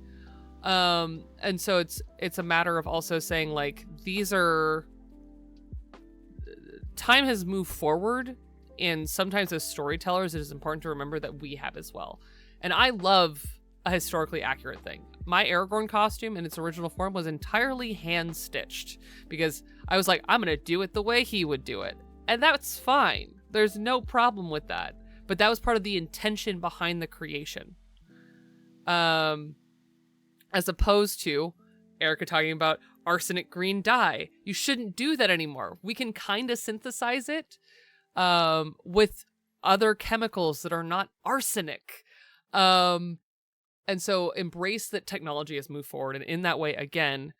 And so it's a matter of also saying, like, time has moved forward, and sometimes as storytellers, it is important to remember that we have as well. And I love a historically accurate thing. My Aragorn costume in its original form was entirely hand-stitched because I was like, I'm going to do it the way he would do it. And that's fine. There's no problem with that. But that was part of the intention behind the creation. As opposed to Erica talking about arsenic green dye. You shouldn't do that anymore. We can kind of synthesize it with other chemicals that are not arsenic. And so embrace that technology has moved forward. And in that way, again,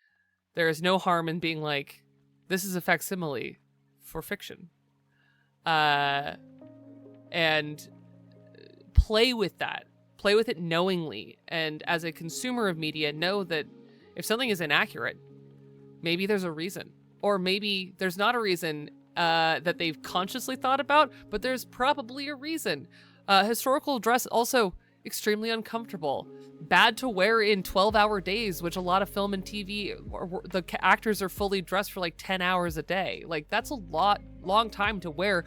there is no harm in being like, this is a facsimile for fiction. And play with that. Play with it knowingly. And as a consumer of media, know that if something is inaccurate, maybe there's a reason. Or maybe there's not a reason that they've consciously thought about, but there's probably a reason. Historical dress also extremely uncomfortable. Bad to wear in 12-hour days, which a lot of film and TV, the actors are fully dressed for like 10 hours a day. Like, that's a long time to wear,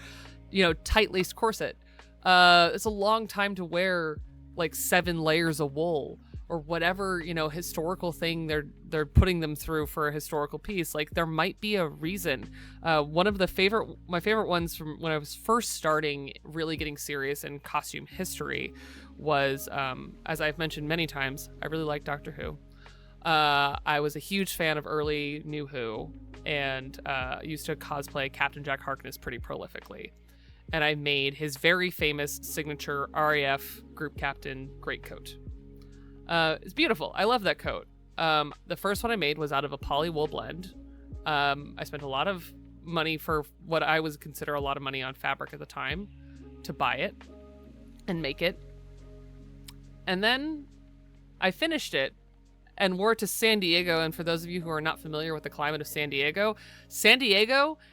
tight-laced corset. It's a long time to wear like 7 layers of wool or whatever, historical thing they're putting them through for a historical piece. Like, there might be a reason. One of my favorite ones from when I was first starting really getting serious in costume history was, as I've mentioned many times, I really like Doctor Who. I was a huge fan of early New Who and used to cosplay Captain Jack Harkness pretty prolifically. And I made his very famous signature RAF group captain greatcoat. It's beautiful. I love that coat. The first one I made was out of a poly wool blend. I spent a lot of money for what I would consider a lot of money on fabric at the time to buy it and make it. And then I finished it and wore it to San Diego. And for those of you who are not familiar with the climate of San Diego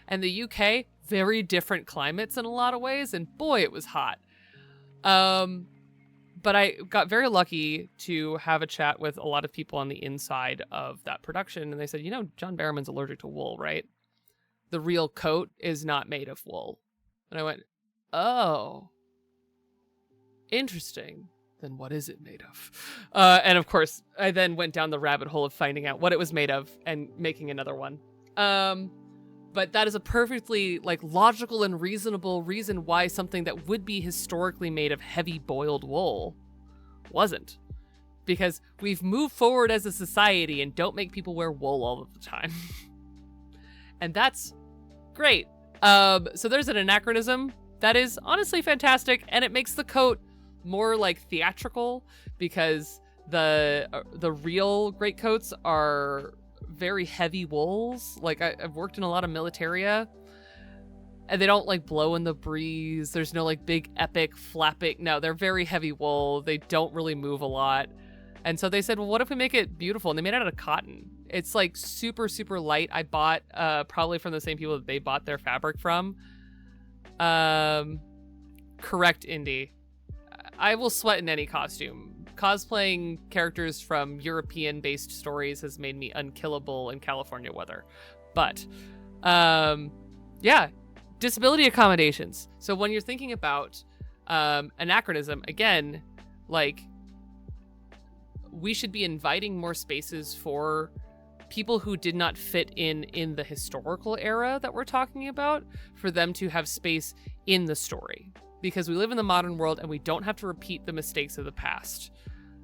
and the UK, very different climates in a lot of ways. And boy, it was hot. But I got very lucky to have a chat with a lot of people on the inside of that production. And they said, John Barrowman's allergic to wool, right? The real coat is not made of wool. And I went, oh, interesting. Then what is it made of? And of course, I then went down the rabbit hole of finding out what it was made of and making another one. But that is a perfectly logical and reasonable reason why something that would be historically made of heavy boiled wool wasn't. Because we've moved forward as a society and don't make people wear wool all of the time. And that's great. So there's an anachronism that is honestly fantastic, and it makes the coat more theatrical because the real greatcoats are very heavy wools. I've worked in a lot of militaria, and they don't blow in the breeze. There's no big epic flapping. No, they're very heavy wool. They don't really move a lot, And so they said, well, what if we make it beautiful? And they made it out of cotton. It's like super, super light. I bought probably from the same people that they bought their fabric from. Correct, Indy. I will sweat in any costume. Cosplaying characters from European-based stories has made me unkillable in California weather. But, yeah, disability accommodations. So when you're thinking about anachronism, again, like, we should be inviting more spaces for people who did not fit in the historical era that we're talking about, for them to have space in the story. Because we live in the modern world and we don't have to repeat the mistakes of the past.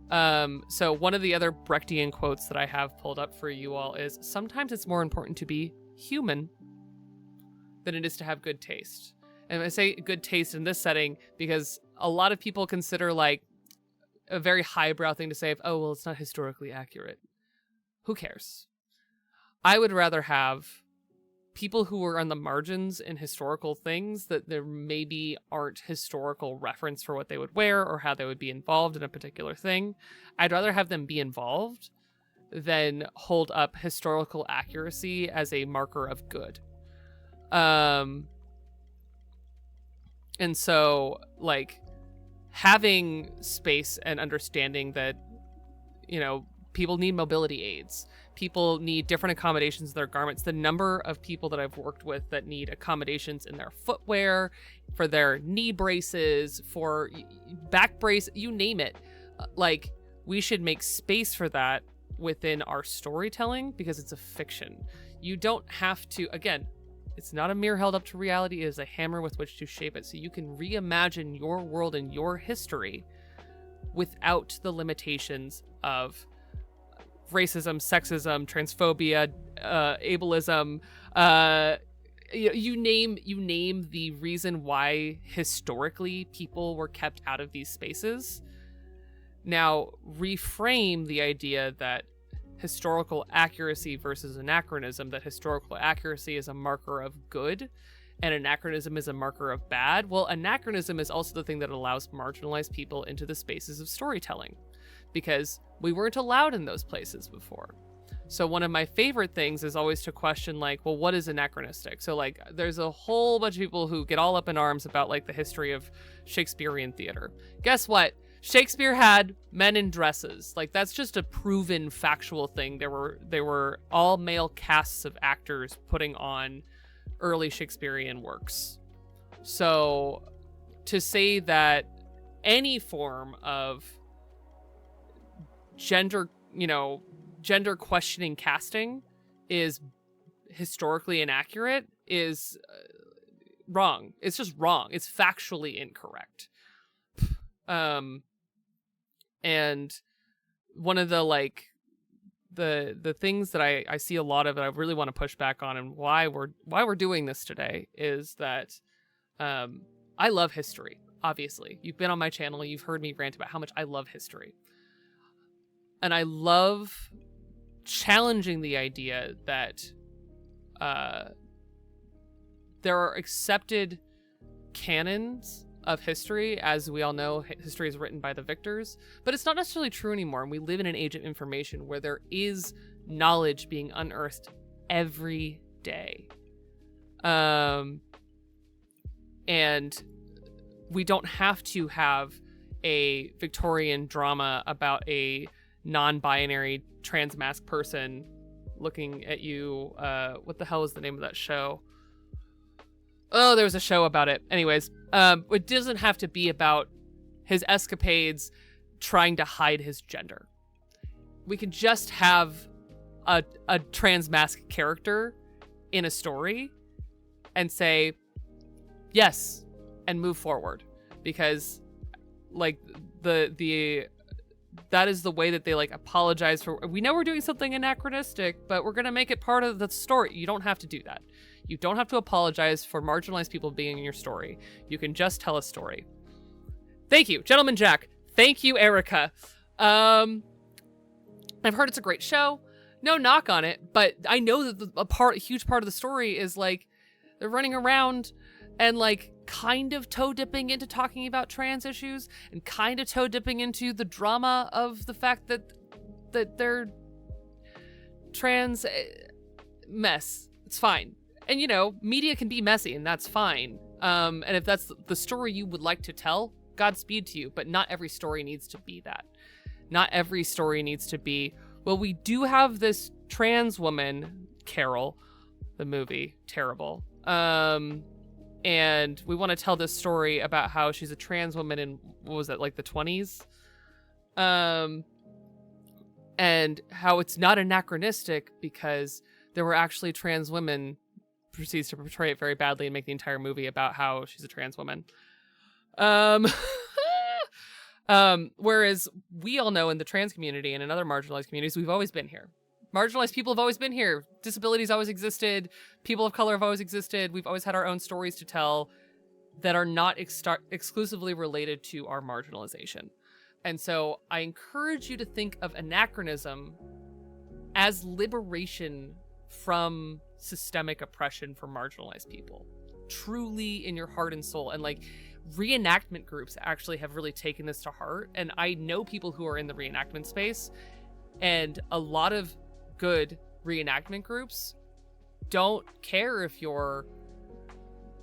So one of the other Brechtian quotes that I have pulled up for you all is, sometimes it's more important to be human than it is to have good taste. And I say good taste in this setting because a lot of people consider like a very highbrow thing to say, oh, well, it's not historically accurate. Who cares? I would rather have people who are on the margins in historical things that there maybe aren't historical reference for what they would wear or how they would be involved in a particular thing. I'd rather have them be involved than hold up historical accuracy as a marker of good. And so, like, having space and understanding that, you know, people need mobility aids. People need different accommodations in their garments. The number of people that I've worked with that need accommodations in their footwear, for their knee braces, for back brace, you name it. Like, we should make space for that within our storytelling because it's a fiction. You don't have to, again, it's not a mirror held up to reality. It is a hammer with which to shape it. So you can reimagine your world and your history without the limitations of racism, sexism, transphobia, ableism, you name the reason why historically people were kept out of these spaces. Now, reframe the idea that historical accuracy versus anachronism, that historical accuracy is a marker of good and anachronism is a marker of bad. Well, anachronism is also the thing that allows marginalized people into the spaces of storytelling, because we weren't allowed in those places before. So one of my favorite things is always to question, like, well, what is anachronistic? So, like, there's a whole bunch of people who get all up in arms about, like, the history of Shakespearean theater. Guess what? Shakespeare had men in dresses. Like, that's just a proven factual thing. There were all male casts of actors putting on early Shakespearean works. So to say that any form of gender questioning casting is historically inaccurate is wrong. It's just wrong. It's factually incorrect. And one of the, like, the things that I see a lot of that I really want to push back on, and why we're doing this today, is that I love history. Obviously, you've been on my channel, you've heard me rant about how much I love history. And I love challenging the idea that there are accepted canons of history. As we all know, history is written by the victors, but it's not necessarily true anymore. And we live in an age of information where there is knowledge being unearthed every day. And we don't have to have a Victorian drama about a non-binary trans-masked person looking at you. What the hell is the name of that show? Oh, there was a show about it. Anyways, it doesn't have to be about his escapades trying to hide his gender. We can just have a trans-masked character in a story and say, yes, and move forward. Because, like, that is the way that they, like, apologize for, we know we're doing something anachronistic, but we're gonna make it part of the story. You don't have to do that. You don't have to apologize for marginalized people being in your story. You can just tell a story. Thank you, Gentleman Jack. Thank you, Erica. I've heard it's a great show. No knock on it, but I know that a huge part of the story is, like, they're running around and, like, kind of toe dipping into talking about trans issues and kind of toe dipping into the drama of the fact that they're trans. Mess. It's fine. And you know, media can be messy, and that's fine. And if that's the story you would like to tell, Godspeed to you. But not every story needs to be that. Not every story needs to be, well, we do have this trans woman, Carol, the movie, terrible. And we want to tell this story about how she's a trans woman in, what was that, like the 20s? And how it's not anachronistic because there were actually trans women. Proceeds to portray it very badly and make the entire movie about how she's a trans woman. Whereas we all know in the trans community and in other marginalized communities, we've always been here. Marginalized people have always been here. Disabilities always existed. People of color have always existed. We've always had our own stories to tell that are not exclusively related to our marginalization. And so I encourage you to think of anachronism as liberation from systemic oppression for marginalized people, truly in your heart and soul. And like, reenactment groups actually have really taken this to heart. And I know people who are in the reenactment space, and a lot of good reenactment groups don't care if you're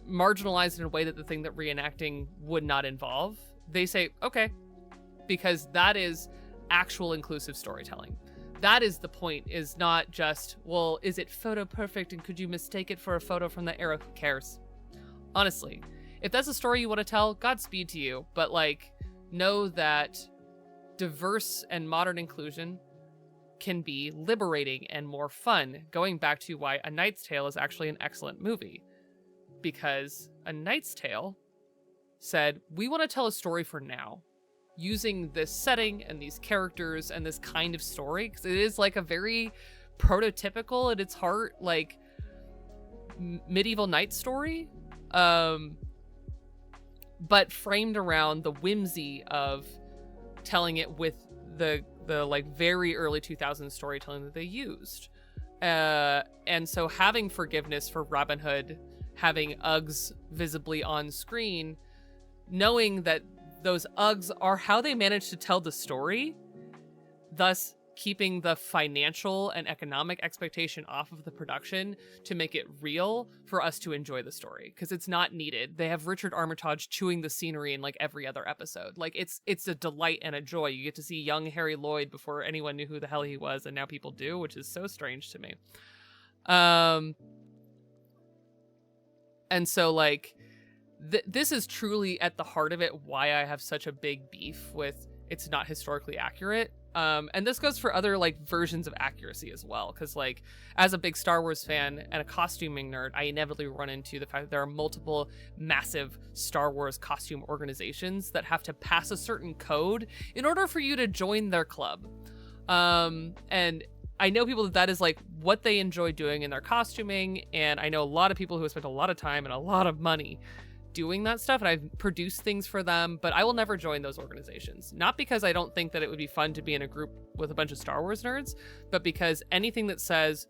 marginalized in a way that the thing that reenacting would not involve. They say, okay, because that is actual inclusive storytelling. That is the point, is not just, well, is it photo perfect and could you mistake it for a photo from that era? Who cares? Honestly, if that's a story you want to tell, Godspeed to you. But like, know that diverse and modern inclusion can be liberating and more fun. Going back to why A Knight's Tale is actually an excellent movie. Because A Knight's Tale said, we want to tell a story for now, using this setting and these characters and this kind of story, because it is like a very prototypical at its heart, like medieval knight story, but framed around the whimsy of telling it with the like very early 2000s storytelling that they used. And so having forgiveness for Robin Hood, having Uggs visibly on screen, knowing that those Uggs are how they managed to tell the story, thus keeping the financial and economic expectation off of the production to make it real for us to enjoy the story, because it's not needed. They have Richard Armitage chewing the scenery in like every other episode. Like it's a delight and a joy. You get to see young Harry Lloyd before anyone knew who the hell he was, and now people do, which is so strange to me. And so like this is truly at the heart of it why I have such a big beef with it's not historically accurate. And this goes for other like versions of accuracy as well, because like as a big Star Wars fan and a costuming nerd, I inevitably run into the fact that there are multiple massive Star Wars costume organizations that have to pass a certain code in order for you to join their club. And I know people that is like what they enjoy doing in their costuming, and I know a lot of people who have spent a lot of time and a lot of money doing that stuff, and I've produced things for them, but I will never join those organizations. Not because I don't think that it would be fun to be in a group with a bunch of Star Wars nerds, but because anything that says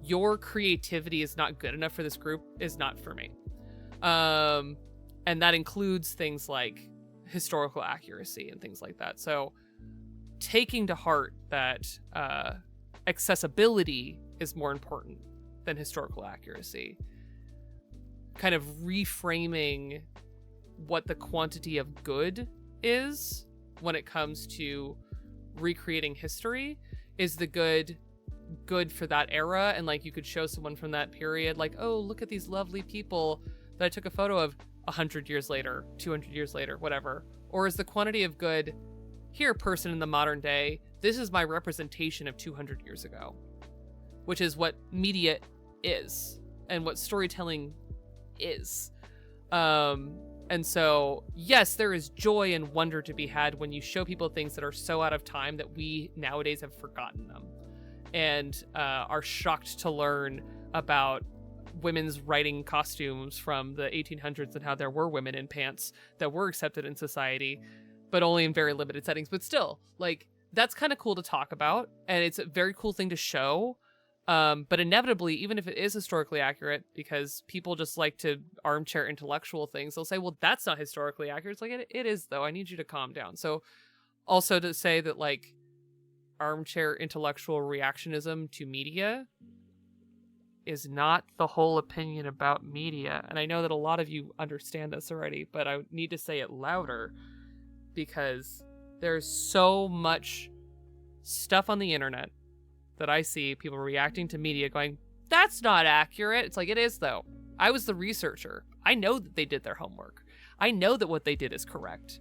your creativity is not good enough for this group is not for me. And that includes things like historical accuracy and things like that. So taking to heart that accessibility is more important than historical accuracy, kind of reframing what the quantity of good is when it comes to recreating history. Is the good for that era? And like you could show someone from that period like, oh, look at these lovely people that I took a photo of 100 years later, 200 years later, whatever. Or is the quantity of good, here, person in the modern day, this is my representation of 200 years ago, which is what media is and what storytelling is. And so yes, there is joy and wonder to be had when you show people things that are so out of time that we nowadays have forgotten them, and are shocked to learn about women's riding costumes from the 1800s and how there were women in pants that were accepted in society, but only in very limited settings. But still, like, that's kind of cool to talk about, and it's a very cool thing to show. But inevitably, even if it is historically accurate, because people just like to armchair intellectual things, they'll say, well, that's not historically accurate. It's like, it is, though. I need you to calm down. So also to say that, like, armchair intellectual reactionism to media is not the whole opinion about media. And I know that a lot of you understand this already, but I need to say it louder because there's so much stuff on the internet that I see people reacting to media going, that's not accurate. It's like, it is, though. I was the researcher. I know that they did their homework. I know that what they did is correct.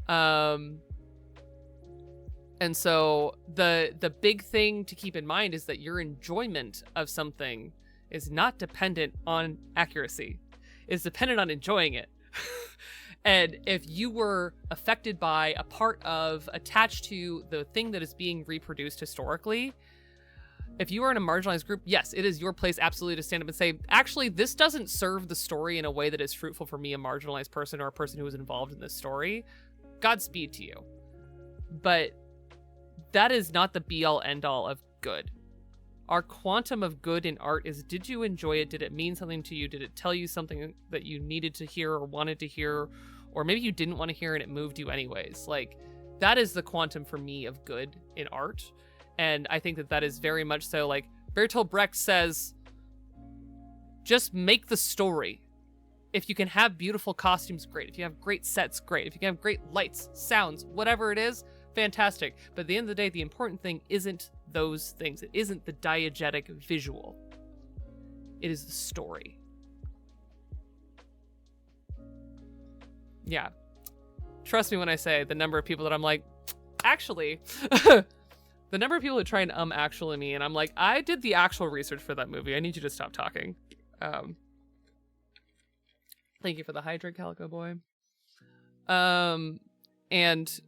And so the big thing to keep in mind is that your enjoyment of something is not dependent on accuracy. It's dependent on enjoying it. And if you were affected by a part of, attached to the thing that is being reproduced historically, if you are in a marginalized group, yes, it is your place absolutely to stand up and say, actually, this doesn't serve the story in a way that is fruitful for me, a marginalized person or a person who was involved in this story. Godspeed to you. But that is not the be-all, end-all of good. Our quantum of good in art is, did you enjoy it? Did it mean something to you? Did it tell you something that you needed to hear or wanted to hear? Or maybe you didn't want to hear and it moved you anyways. Like, that is the quantum for me of good in art. And I think that that is very much so. Like, Bertolt Brecht says, just make the story. If you can have beautiful costumes, great. If you have great sets, great. If you can have great lights, sounds, whatever it is, fantastic. But at the end of the day, the important thing isn't those things. It isn't the diegetic visual. It is the story. Yeah. Trust me when I say the number of people that I'm like, actually, the number of people who try and actually me, and I'm like, I did the actual research for that movie. I need you to stop talking. Thank you for the hydrate, Calico Boy. And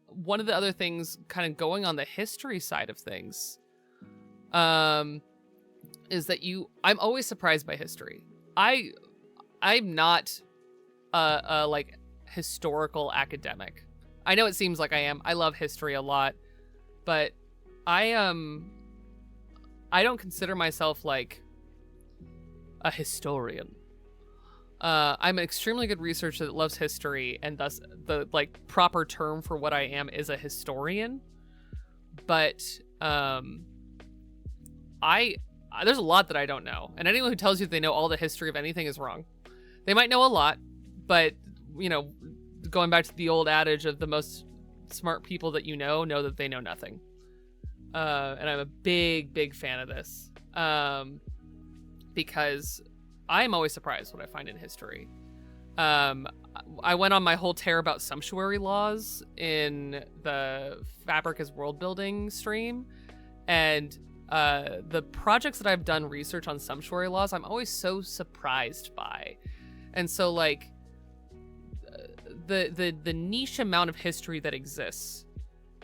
one of the other things, kind of going on the history side of things, is that I'm always surprised by history. I'm not a like historical academic. I know it seems like I am. I love history a lot, but I don't consider myself like a historian. I'm an extremely good researcher that loves history, and thus the like proper term for what I am is a historian. But there's a lot that I don't know, and anyone who tells you they know all the history of anything is wrong. They might know a lot, but you know, going back to the old adage of the most smart people that you know that they know nothing. And I'm a big fan of this, because I'm always surprised what I find in history. I went on my whole tear about sumptuary laws in the Fabric as World Building stream, and the projects that I've done research on sumptuary laws, I'm always so surprised by. And so, like, the niche amount of history that exists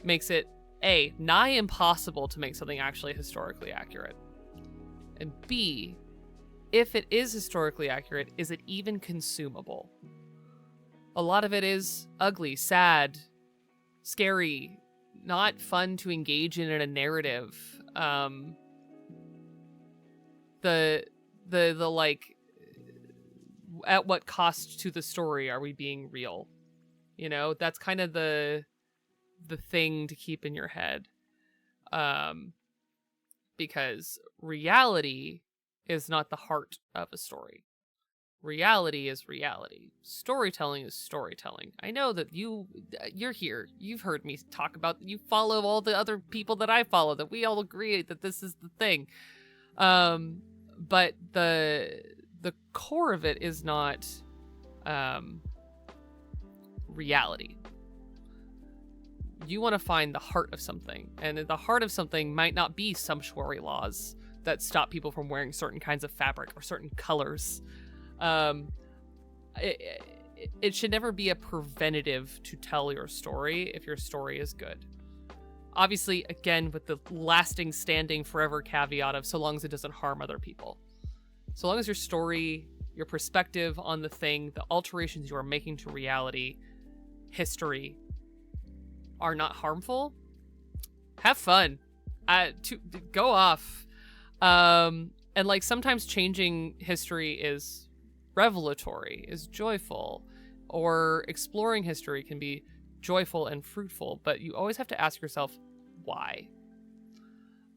makes it A, nigh impossible to make something actually historically accurate, and B, if it is historically accurate, is it even consumable? A lot of it is ugly, sad, scary, not fun to engage in a narrative. The like, at what cost to the story are we being real? You know, that's kind of the thing to keep in your head. Because reality is not the heart of a story. Reality is reality. Storytelling is storytelling. I know that you're here. You've heard me talk about, you follow all the other people that I follow, that we all agree that this is the thing. But the core of it is not reality. You want to find the heart of something, and the heart of something might not be sumptuary laws that stop people from wearing certain kinds of fabric or certain colors. It should never be a preventative to tell your story if your story is good. Obviously, again, with the lasting, standing, forever caveat of so long as it doesn't harm other people. So long as your story, your perspective on the thing, the alterations you are making to reality, history, are not harmful, have fun. Go off. And like sometimes changing history is revelatory, is joyful, or exploring history can be joyful and fruitful, but you always have to ask yourself why.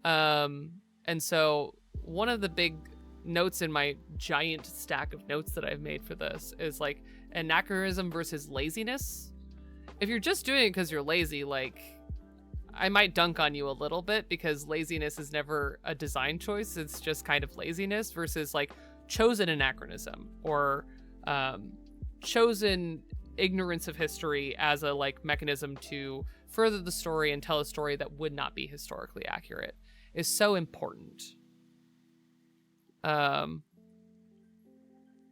And so one of the big notes in my giant stack of notes that I've made for this is like anachronism versus laziness. If you're just doing it because you're lazy, like, I might dunk on you a little bit, because laziness is never a design choice. It's just kind of laziness, versus like chosen anachronism, or chosen ignorance of history as a like mechanism to further the story and tell a story that would not be historically accurate, is so important.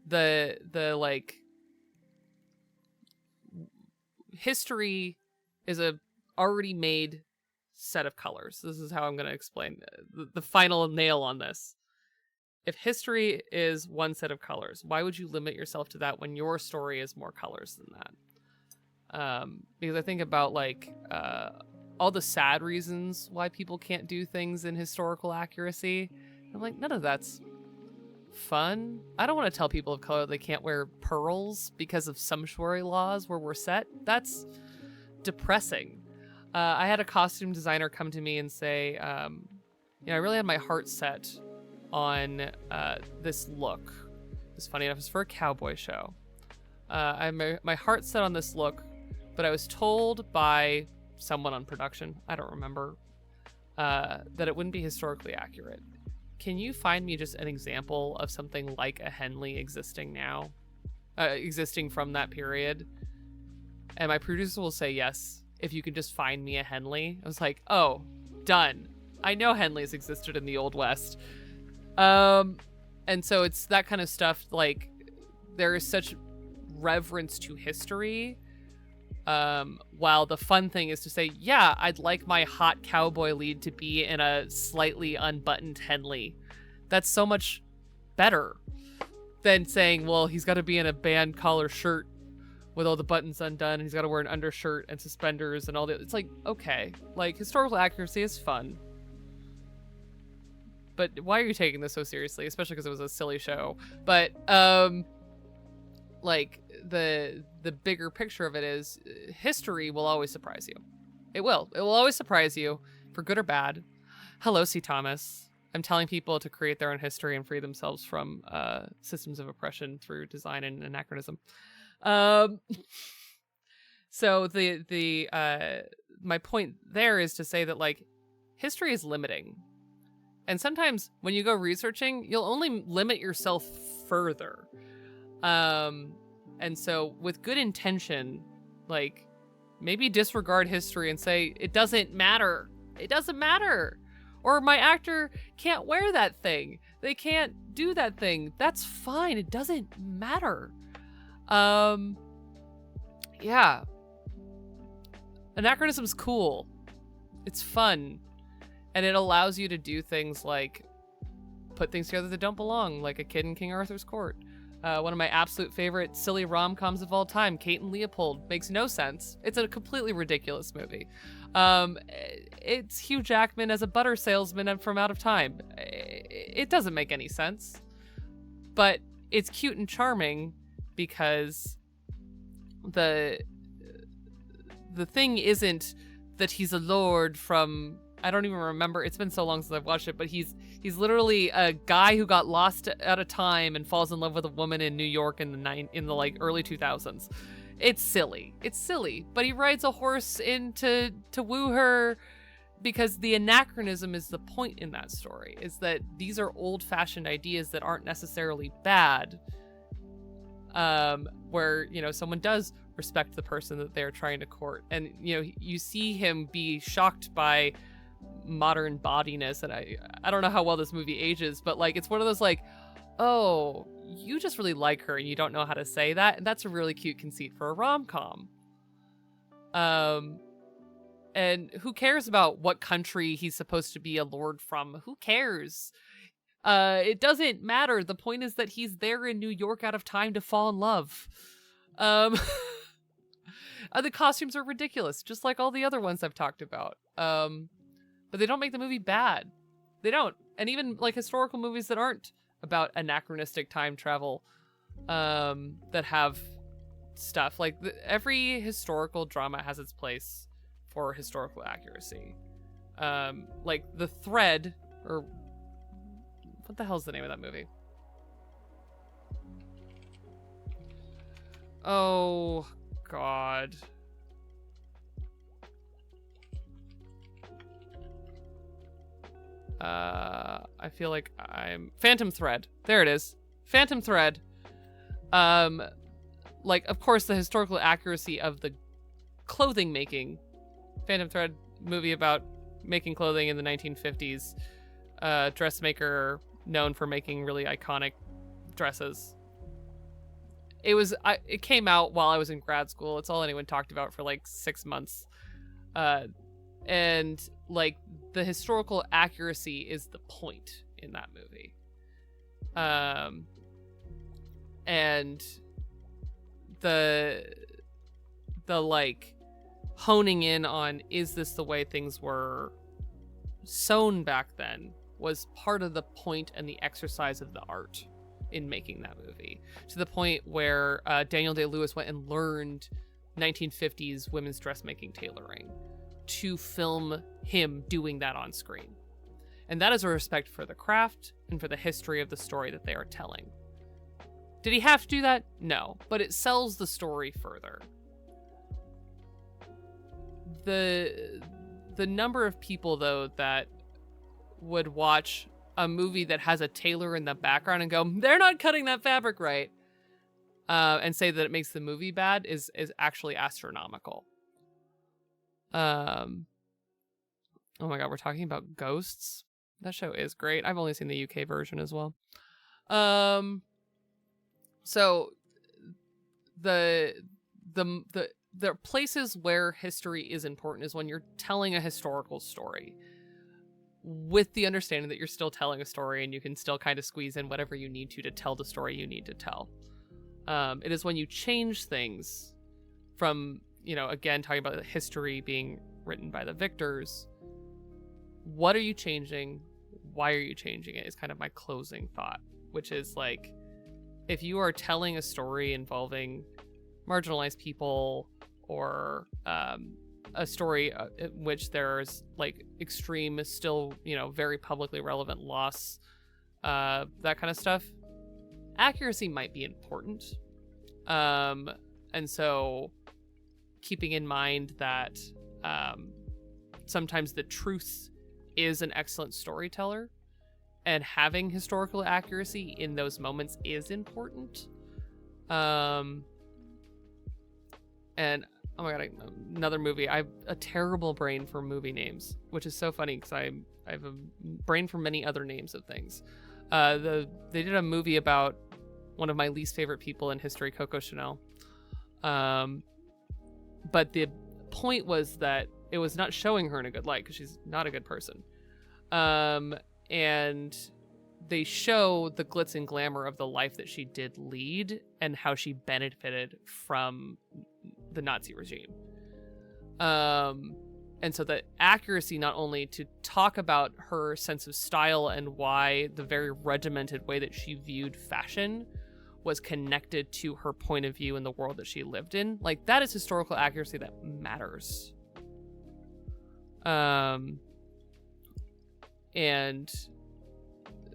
The like history is a already made set of colors. This is how I'm going to explain the final nail on this. If history is one set of colors, why would you limit yourself to that when your story is more colors than that? Because I think about like all the sad reasons why people can't do things in historical accuracy. I'm like, none of that's fun. I don't want to tell people of color they can't wear pearls because of sumptuary laws where we're set. That's depressing. I had a costume designer come to me and say, I really had my heart set on this look. It's funny enough, it's for a cowboy show. I had my heart set on this look, but I was told by someone on production, I don't remember, that it wouldn't be historically accurate. Can you find me just an example of something like a Henley existing now? Existing from that period? And my producer will say yes, if you can just find me a Henley. I was like, oh, done. I know Henleys existed in the Old West. And so it's that kind of stuff, like, there is such reverence to history, while the fun thing is to say, yeah, I'd like my hot cowboy lead to be in a slightly unbuttoned Henley. That's so much better than saying, well, he's got to be in a band collar shirt with all the buttons undone, and he's got to wear an undershirt and suspenders and all that. It's like, okay, like, historical accuracy is fun, but why are you taking this so seriously? Especially because it was a silly show. But like the bigger picture of it is, history will always surprise you. It will always surprise you, for good or bad. Hello, C. Thomas. I'm telling people to create their own history and free themselves from systems of oppression through design and anachronism. So my point there is to say that, like, history is limiting. And sometimes when you go researching, you'll only limit yourself further. And so with good intention, like, maybe disregard history and say, it doesn't matter. It doesn't matter. Or my actor can't wear that thing. They can't do that thing. That's fine. It doesn't matter. Yeah. Anachronism's cool. It's fun. And it allows you to do things like put things together that don't belong, like A Kid in King Arthur's Court. One of my absolute favorite silly rom-coms of all time, Kate and Leopold. Makes no sense. It's a completely ridiculous movie. It's Hugh Jackman as a butter salesman from Out of Time. It doesn't make any sense. But it's cute and charming because the thing isn't that he's a lord from... I don't even remember. It's been so long since I've watched it, but he's literally a guy who got lost at a time and falls in love with a woman in New York in the like early 2000s. It's silly. It's silly, but he rides a horse in to woo her, because the anachronism is the point in that story, is that these are old-fashioned ideas that aren't necessarily bad. Where, someone does respect the person that they're trying to court, and you see him be shocked by modern bodiness, and I don't know how well this movie ages, but like, it's one of those like, oh, you just really like her and you don't know how to say that, and that's a really cute conceit for a rom-com. And who cares about what country he's supposed to be a lord from? Who cares? It doesn't matter. The point is that he's there in New York out of time to fall in love. The costumes are ridiculous, just like all the other ones I've talked about. But they don't make the movie bad. They don't. and even like historical movies that aren't about anachronistic time travel, that have stuff like every historical drama has its place for historical accuracy. Like The Thread, or what the hell's the name of that movie? Oh God. I feel like I'm Phantom Thread. There it is. Phantom Thread. Like, of course, the historical accuracy of the clothing making. Phantom Thread, movie about making clothing in the 1950s. Dressmaker known for making really iconic dresses. It came out while I was in grad school. It's all anyone talked about for like 6 months. And like the historical accuracy is the point in that movie. And the like honing in on, is this the way things were sewn back then, was part of the point and the exercise of the art in making that movie, to the point where Daniel Day-Lewis went and learned 1950s women's dressmaking tailoring to film him doing that on screen. And that is a respect for the craft and for the history of the story that they are telling. Did he have to do that? No, but it sells the story further. The number of people, though, that would watch a movie that has a tailor in the background and go, they're not cutting that fabric right, and say that it makes the movie bad is actually astronomical. Oh my God, we're talking about Ghosts. That show is great. I've only seen the UK version as well. So the places where history is important is when you're telling a historical story with the understanding that you're still telling a story and you can still kind of squeeze in whatever you need to tell the story you need to tell. It is when you change things from, again, talking about the history being written by the victors. What are you changing? Why are you changing it? Is kind of my closing thought, which is like, if you are telling a story involving marginalized people, or a story in which there's like extreme, still, very publicly relevant loss, that kind of stuff, accuracy might be important. And so keeping in mind that sometimes the truth is an excellent storyteller, and having historical accuracy in those moments is important. And oh my God, another movie. I have a terrible brain for movie names, which is so funny because I have a brain for many other names of things. They did a movie about one of my least favorite people in history, Coco Chanel. But the point was that it was not showing her in a good light because she's not a good person. And they show the glitz and glamour of the life that she did lead and how she benefited from the Nazi regime. And so the accuracy, not only to talk about her sense of style and why the very regimented way that she viewed fashion was connected to her point of view in the world that she lived in. Like, that is historical accuracy that matters. And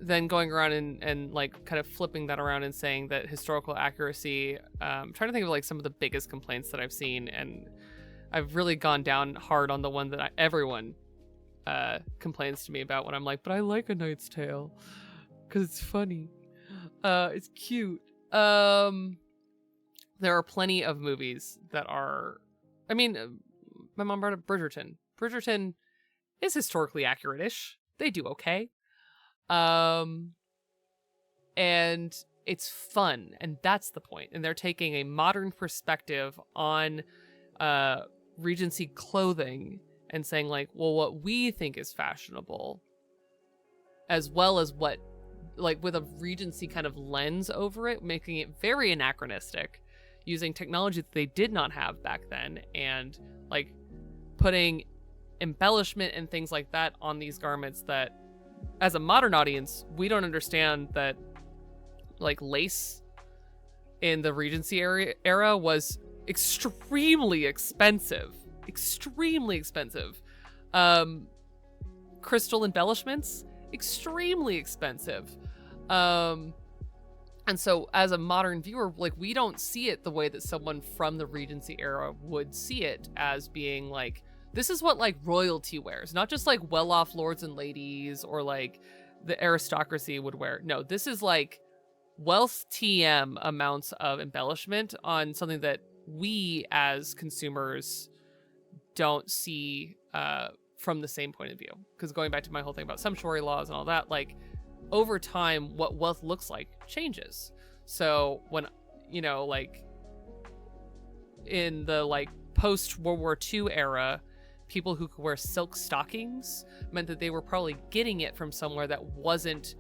then going around and like kind of flipping that around and saying that historical accuracy, I'm trying to think of like some of the biggest complaints that I've seen, and I've really gone down hard on the one that everyone complains to me about when I'm like, but I like A Knight's Tale because it's funny. It's cute. There are plenty of movies that are, I mean, my mom brought up Bridgerton. Bridgerton is historically accurate-ish. They do okay. And it's fun, and that's the point. And they're taking a modern perspective on Regency clothing and saying like, well, what we think is fashionable, as well as what, like, with a Regency kind of lens over it, making it very anachronistic, using technology that they did not have back then, and like putting embellishment and things like that on these garments that as a modern audience, we don't understand that like lace in the Regency era was extremely expensive. Crystal embellishments, extremely expensive. And so as a modern viewer, like, we don't see it the way that someone from the Regency era would see it, as being like, this is what like royalty wears, not just like well-off lords and ladies or like the aristocracy would wear. No, this is like wealth TM amounts of embellishment on something that we as consumers don't see from the same point of view. Because going back to my whole thing about sumptuary laws and all that, like, over time, what wealth looks like changes. So when, you know, like in the like post World War II era, people who could wear silk stockings meant that they were probably getting it from somewhere that wasn't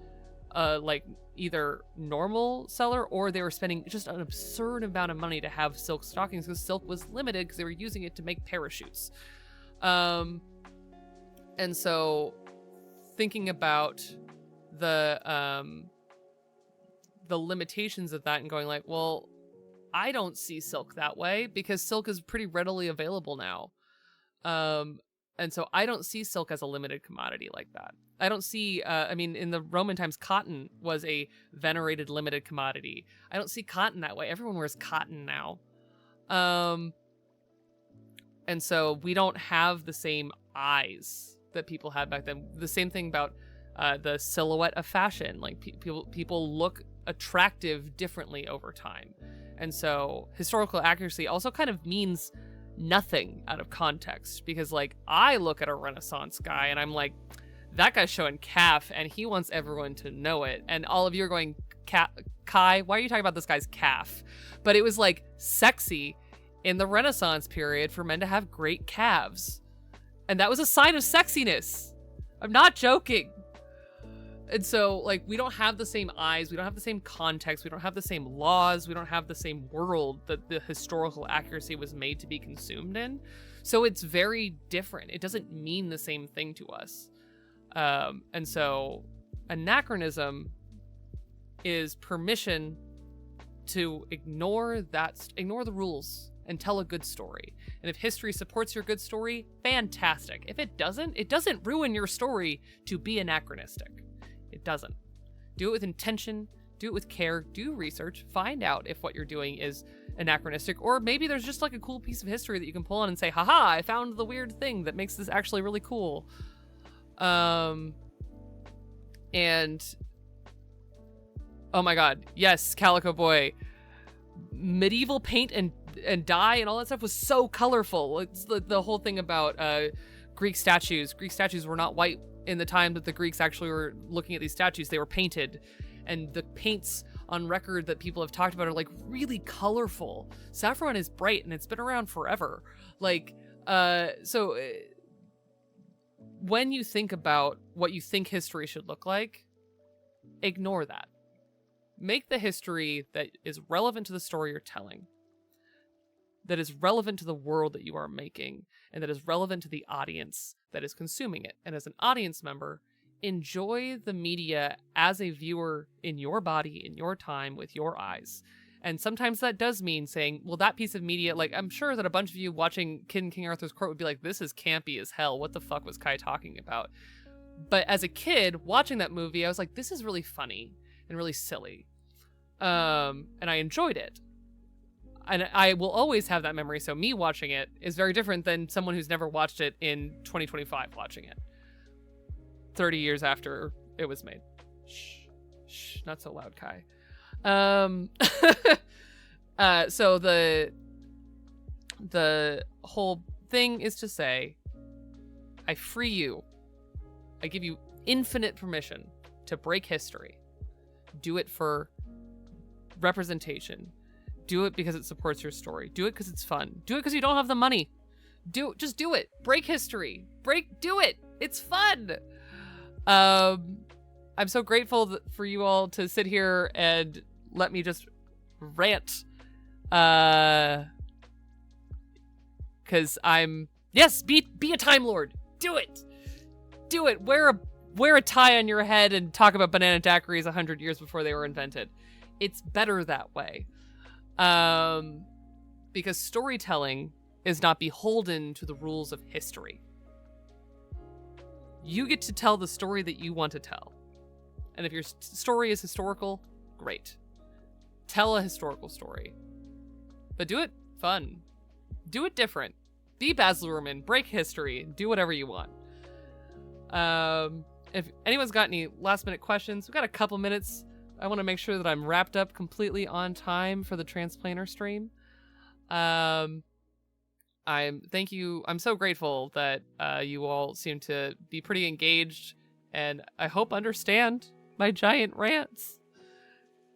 like either normal seller, or they were spending just an absurd amount of money to have silk stockings, because silk was limited because they were using it to make parachutes. And so thinking about the limitations of that and going like, well, I don't see silk that way because silk is pretty readily available now. And so I don't see silk as a limited commodity like that. I don't see, I mean, in the Roman times, cotton was a venerated limited commodity. I don't see cotton that way. Everyone wears cotton now. And so we don't have the same eyes that people had back then. The same thing about the silhouette of fashion. Like people look attractive differently over time. And so historical accuracy also kind of means nothing out of context, because like I look at a Renaissance guy and I'm like, that guy's showing calf and he wants everyone to know it. And all of you are going, Kai, why are you talking about this guy's calf? But it was like sexy in the Renaissance period for men to have great calves. And that was a sign of sexiness. I'm not joking. And so, like, we don't have the same eyes, we don't have the same context, we don't have the same laws, we don't have the same world that the historical accuracy was made to be consumed in. So it's very different. It doesn't mean the same thing to us. And so anachronism is permission to ignore the rules and tell a good story. And if history supports your good story, fantastic. If it doesn't ruin your story to be anachronistic. It doesn't. Do it with intention, do it with care, do research, find out if what you're doing is anachronistic, or maybe there's just like a cool piece of history that you can pull on and say, haha, I found the weird thing that makes this actually really cool. And oh my god, yes, Calico Boy. Medieval paint and dye and all that stuff was so colorful. It's the whole thing about Greek statues. Greek statues were not white in the time that the Greeks actually were looking at these statues. They were painted, and the paints on record that people have talked about are like really colorful. Saffron is bright and it's been around forever. Like, so when you think about what you think history should look like, ignore that. Make the history that is relevant to the story you're telling, that is relevant to the world that you are making, and that is relevant to the audience that is consuming it. And as an audience member, enjoy the media as a viewer in your body, in your time, with your eyes. And sometimes that does mean saying, well, that piece of media, like, I'm sure that a bunch of you watching Kid in King Arthur's Court would be like, this is campy as hell. What the fuck was Kai talking about? But as a kid watching that movie, I was like, this is really funny and really silly. And I enjoyed it. And I will always have that memory. So me watching it is very different than someone who's never watched it in 2025 watching it 30 years after it was made. Shh, not so loud, Kai. So the whole thing is to say, I free you. I give you infinite permission to break history. Do it for representation. Do it because it supports your story. Do it because it's fun. Do it because you don't have the money. Just do it. Break history. Do it. It's fun. I'm so grateful for you all to sit here and let me just rant. Because yes, be a Time Lord. Do it. Do it. Wear wear a tie on your head and talk about banana daiquiris 100 years before they were invented. It's better that way. Because storytelling is not beholden to the rules of history. You get to tell the story that you want to tell. And if your story is historical, great. Tell a historical story. But do it fun. Do it different. Be Baz Luhrmann. Break history. Do whatever you want. If anyone's got any last minute questions, we've got a couple minutes. I want to make sure that I'm wrapped up completely on time for the Transplanter stream. Thank you. I'm so grateful that you all seem to be pretty engaged, and I hope understand my giant rants.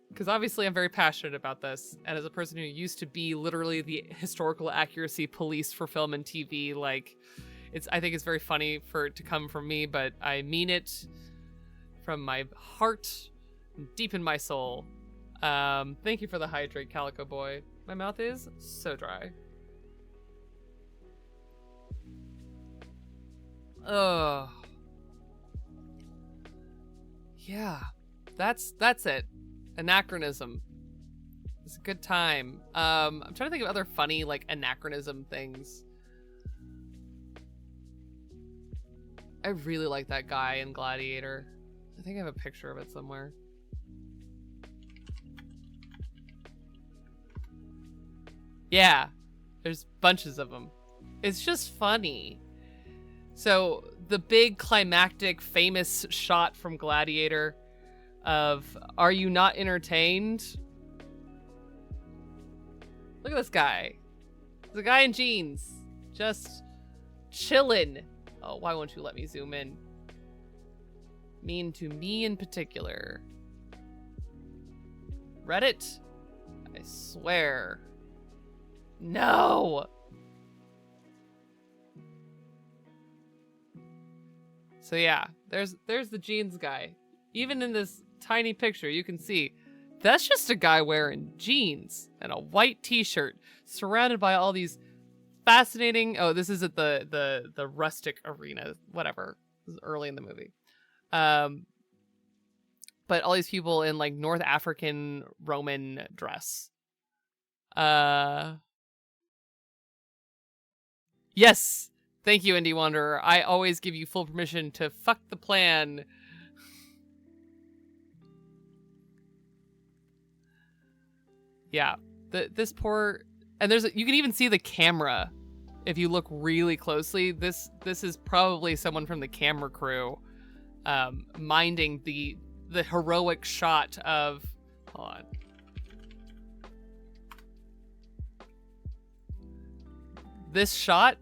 Because obviously I'm very passionate about this, and as a person who used to be literally the historical accuracy police for film and TV, like, I think it's very funny for it to come from me, but I mean it from my heart, deep in my soul. Thank you for the hydrate, Calico Boy. My mouth is so dry. Ugh. Yeah, that's it. Anachronism. It's a good time. I'm trying to think of other funny, like, anachronism things. I really like that guy in Gladiator. I think I have a picture of it somewhere. Yeah, there's bunches of them. It's just funny. So the big climactic famous shot from Gladiator of, are you not entertained? Look at this guy. There's a guy in jeans, just chillin'. Oh, why won't you let me zoom in? Mean to me in particular. Reddit? I swear. No! So yeah, there's the jeans guy. Even in this tiny picture, you can see that's just a guy wearing jeans and a white t-shirt surrounded by all these fascinating... Oh, this is at the rustic arena, whatever. This is early in the movie. But all these people in, like, North African Roman dress. Yes! Thank you, Indie Wanderer. I always give you full permission to fuck the plan. Yeah. This poor... And you can even see the camera if you look really closely. This is probably someone from the camera crew minding the heroic shot of... Hold on. This shot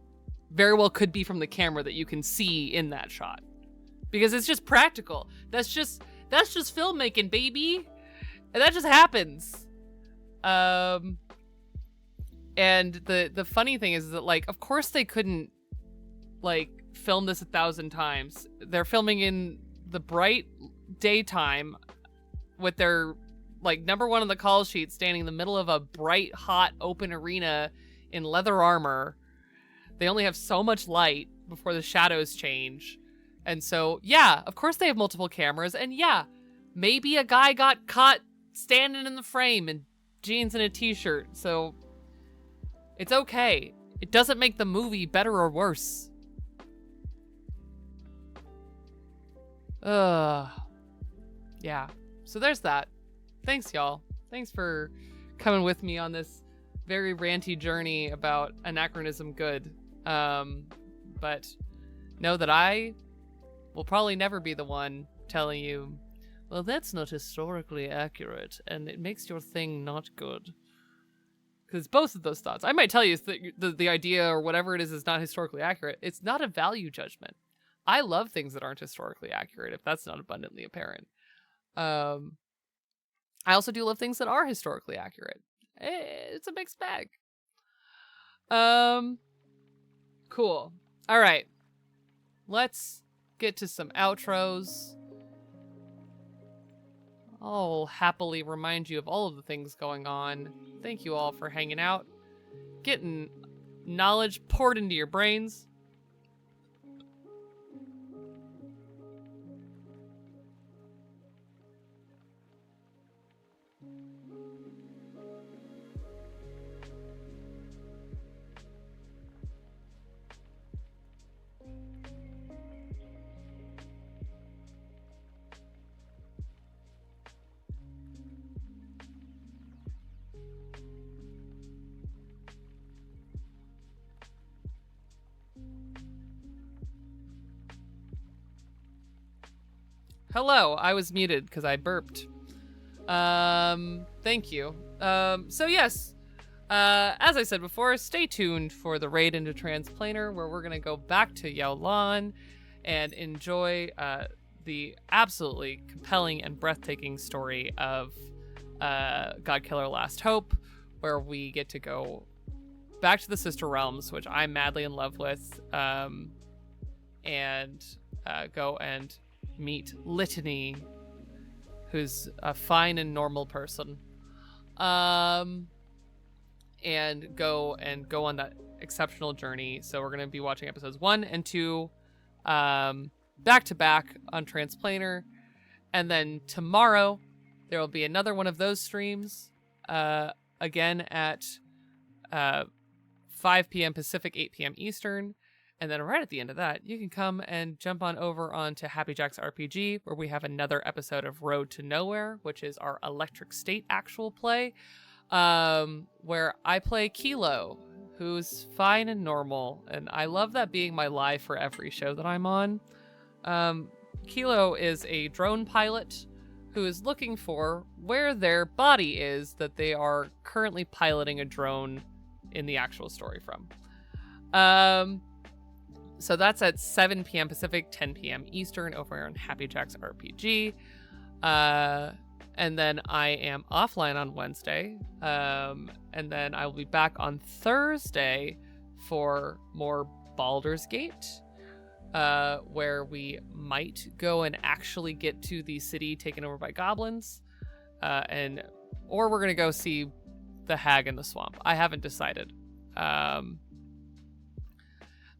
very well could be from the camera that you can see in that shot. Because it's just practical. That's just filmmaking, baby. And that just happens. And the funny thing is that, like, of course they couldn't, like, film this 1,000 times. They're filming in the bright daytime with their, like, number one on the call sheet standing in the middle of a bright, hot, open arena in leather armor. They only have so much light before the shadows change. And so, yeah, of course they have multiple cameras. And yeah, maybe a guy got caught standing in the frame in jeans and a t-shirt. So it's okay. It doesn't make the movie better or worse. Yeah. So there's that. Thanks, y'all. Thanks for coming with me on this very ranty journey about Anachronism good. But know that I will probably never be the one telling you, well, that's not historically accurate, and it makes your thing not good. Because both of those thoughts, I might tell you the idea or whatever it is not historically accurate. It's not a value judgment. I love things that aren't historically accurate, if that's not abundantly apparent. I also do love things that are historically accurate. It's a mixed bag. Cool. All right. Let's get to some outros. I'll happily remind you of all of the things going on. Thank you all for hanging out, getting knowledge poured into your brains. Hello, I was muted because I burped. Thank you. So yes, as I said before, stay tuned for the raid into Transplanar, where we're gonna go back to Yaolan and enjoy the absolutely compelling and breathtaking story of Godkiller Last Hope, where we get to go back to the Sister Realms, which I'm madly in love with, and go and meet Litany, who's a fine and normal person, and go on that exceptional journey. So we're going to be watching episodes 1 and 2 back to back on Transplanar, and then tomorrow there will be another one of those streams again at 5 p.m. Pacific, 8 p.m. Eastern. And then right at the end of that, you can come and jump on over onto Happy Jack's RPG, where we have another episode of Road to Nowhere, which is our Electric State actual play, where I play Kilo, who's fine and normal. And I love that being my life for every show that I'm on. Kilo is a drone pilot who is looking for where their body is that they are currently piloting a drone in the actual story from. So that's at 7 p.m. Pacific, 10 p.m. Eastern over on Happy Jack's RPG. And then I am offline on Wednesday. And then I will be back on Thursday for more Baldur's Gate, where we might go and actually get to the city taken over by goblins. Or we're going to go see the hag in the swamp. I haven't decided.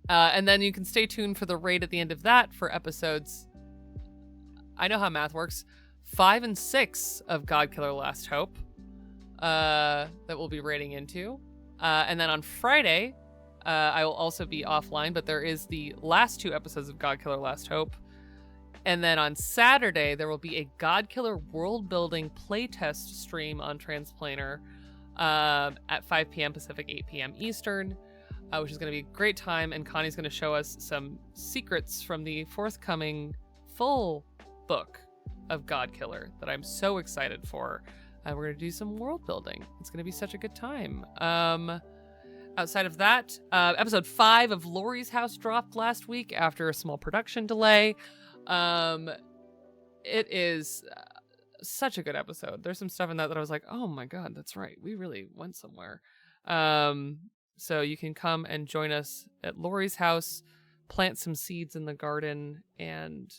And then you can stay tuned for the raid at the end of that for episodes, I know how math works, 5 and 6 of Godkiller Last Hope, that we'll be raiding into. And then on Friday, I will also be offline, but there is the last 2 episodes of Godkiller Last Hope. And then on Saturday, there will be a Godkiller world building playtest stream on Transplanar at 5 p.m. Pacific, 8 p.m. Eastern. Which is going to be a great time, and Connie's going to show us some secrets from the forthcoming full book of Godkiller that I'm so excited for. We're going to do some world building. It's going to be such a good time. Outside of that, episode 5 of Lori's House dropped last week after a small production delay. It is such a good episode. There's some stuff in that I was like, oh my god, that's right. We really went somewhere. So you can come and join us at Lori's house, plant some seeds in the garden, and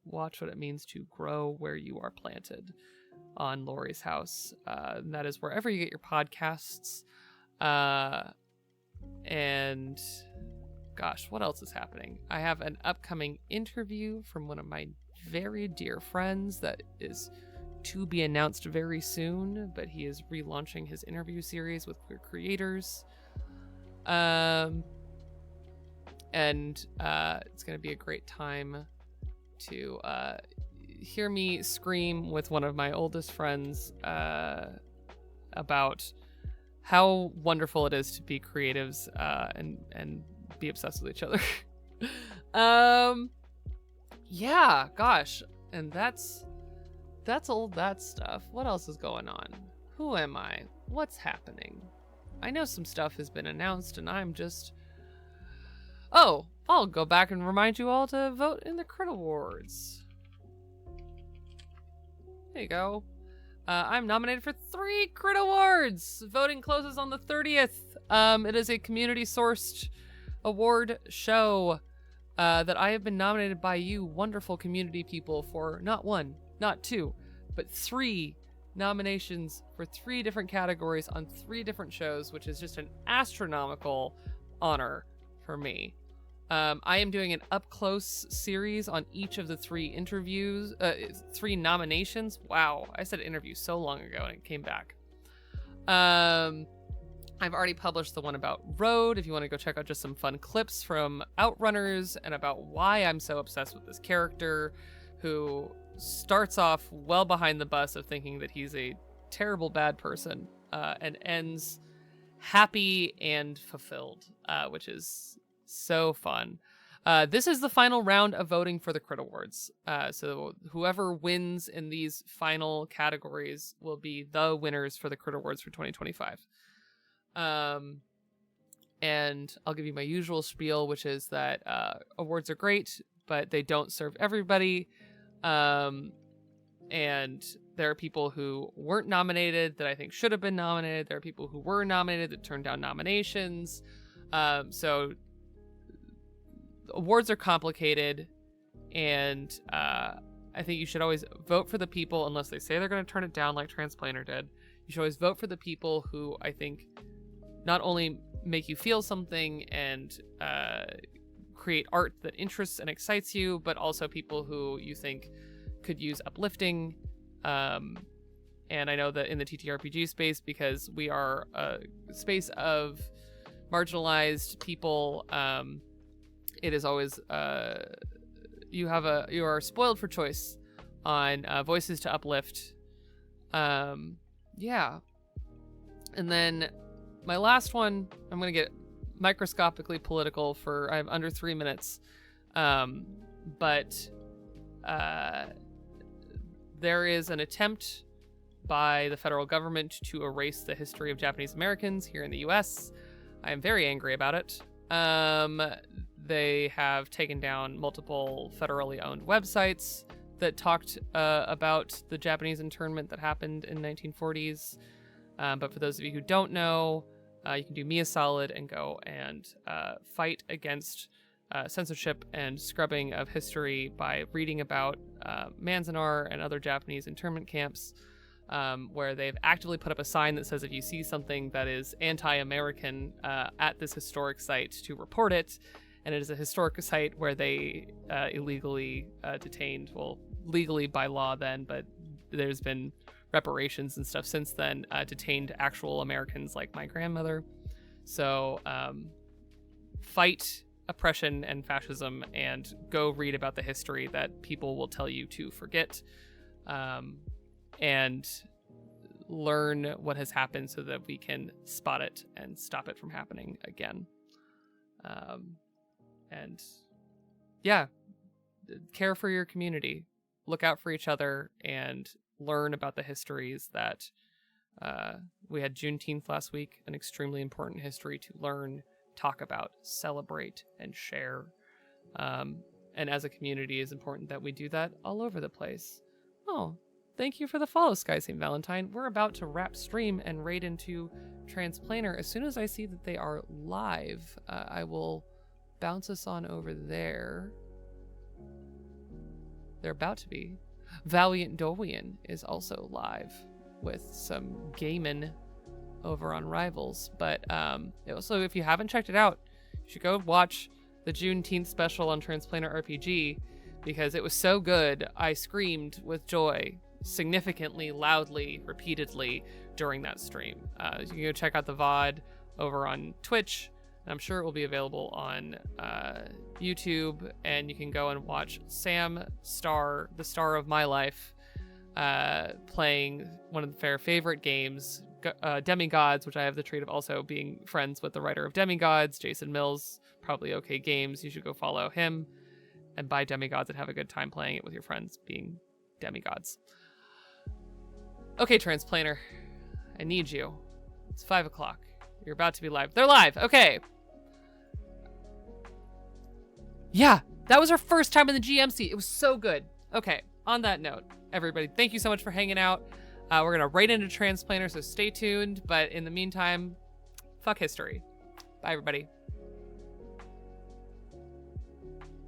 watch what it means to grow where you are planted on Lori's house. And that is wherever you get your podcasts. And gosh, what else is happening? I have an upcoming interview from one of my very dear friends that is to be announced very soon, but he is relaunching his interview series with queer creators. And it's going to be a great time to hear me scream with one of my oldest friends about how wonderful it is to be creatives and be obsessed with each other. Yeah, gosh, and that's all that stuff. What else is going on? Who am I? What's happening? I know some stuff has been announced, and I'm just... Oh, I'll go back and remind you all to vote in the Crit Awards. There you go. I'm nominated for 3 Crit Awards! Voting closes on the 30th. It is a community-sourced award show that I have been nominated by you wonderful community people for not 1, not 2, but 3 nominations for 3 different categories on 3 different shows, which is just an astronomical honor for me. I am doing an up-close series on each of the 3 interviews, 3 nominations. Wow, I said interview so long ago and it came back. I've already published the one about Road, if you want to go check out just some fun clips from Outrunners and about why I'm so obsessed with this character who starts off well behind the bus of thinking that he's a terrible bad person and ends happy and fulfilled, which is so fun. This is the final round of voting for the Crit Awards. So whoever wins in these final categories will be the winners for the Crit Awards for 2025. And I'll give you my usual spiel, which is that awards are great, but they don't serve everybody. And there are people who weren't nominated that I think should have been nominated. There are people who were nominated that turned down nominations. So awards are complicated, and I think you should always vote for the people, unless they say they're going to turn it down like Transplanter did. You should always vote for the people who I think not only make you feel something and create art that interests and excites you, but also people who you think could use uplifting. And I know that in the TTRPG space, because we are a space of marginalized people, it is always you are spoiled for choice on voices to uplift. Yeah. And then my last one, I'm gonna get microscopically political for I have under 3 minutes. But there is an attempt by the federal government to erase the history of Japanese Americans here in the US. I am very angry about it. They have taken down multiple federally owned websites that talked about the Japanese internment that happened in 1940s. But for those of you who don't know, you can do me a solid and go and fight against censorship and scrubbing of history by reading about Manzanar and other Japanese internment camps, where they've actively put up a sign that says if you see something that is anti-American at this historic site, to report it. And it is a historic site where they illegally detained, well, legally by law then, but there's been reparations and stuff since then, detained actual Americans like my grandmother. So fight oppression and fascism and go read about the history that people will tell you to forget, and learn what has happened so that we can spot it and stop it from happening again. And yeah, care for your community, look out for each other, and learn about the histories that we had Juneteenth last week, an extremely important history to learn, talk about, celebrate, and share. And as a community, it's important that we do that all over the place. Oh, thank you for the follow, Sky St. Valentine. We're about to wrap stream and raid into Transplanter. As soon as I see that they are live, I will bounce us on over there. They're about to be. Valiant Dowian is also live with some gaming over on Rivals. But also, if you haven't checked it out, you should go watch the Juneteenth special on Transplanter RPG, because it was so good I screamed with joy significantly, loudly, repeatedly during that stream. You can go check out the VOD over on Twitch. I'm sure it will be available on YouTube, and you can go and watch Sam Star, the star of my life, playing one of their favorite games, Demigods, which I have the treat of also being friends with the writer of Demigods, Jason Mills, probably OK Games. You should go follow him and buy Demigods and have a good time playing it with your friends, being demigods. Okay, Transplanter, I need you. It's 5 o'clock. You're about to be live. They're live. Okay. Yeah, that was our first time in the GMC. It was so good. Okay, on that note, everybody, thank you so much for hanging out. We're going to right into Transplanter, so stay tuned. But in the meantime, fuck history. Bye, everybody.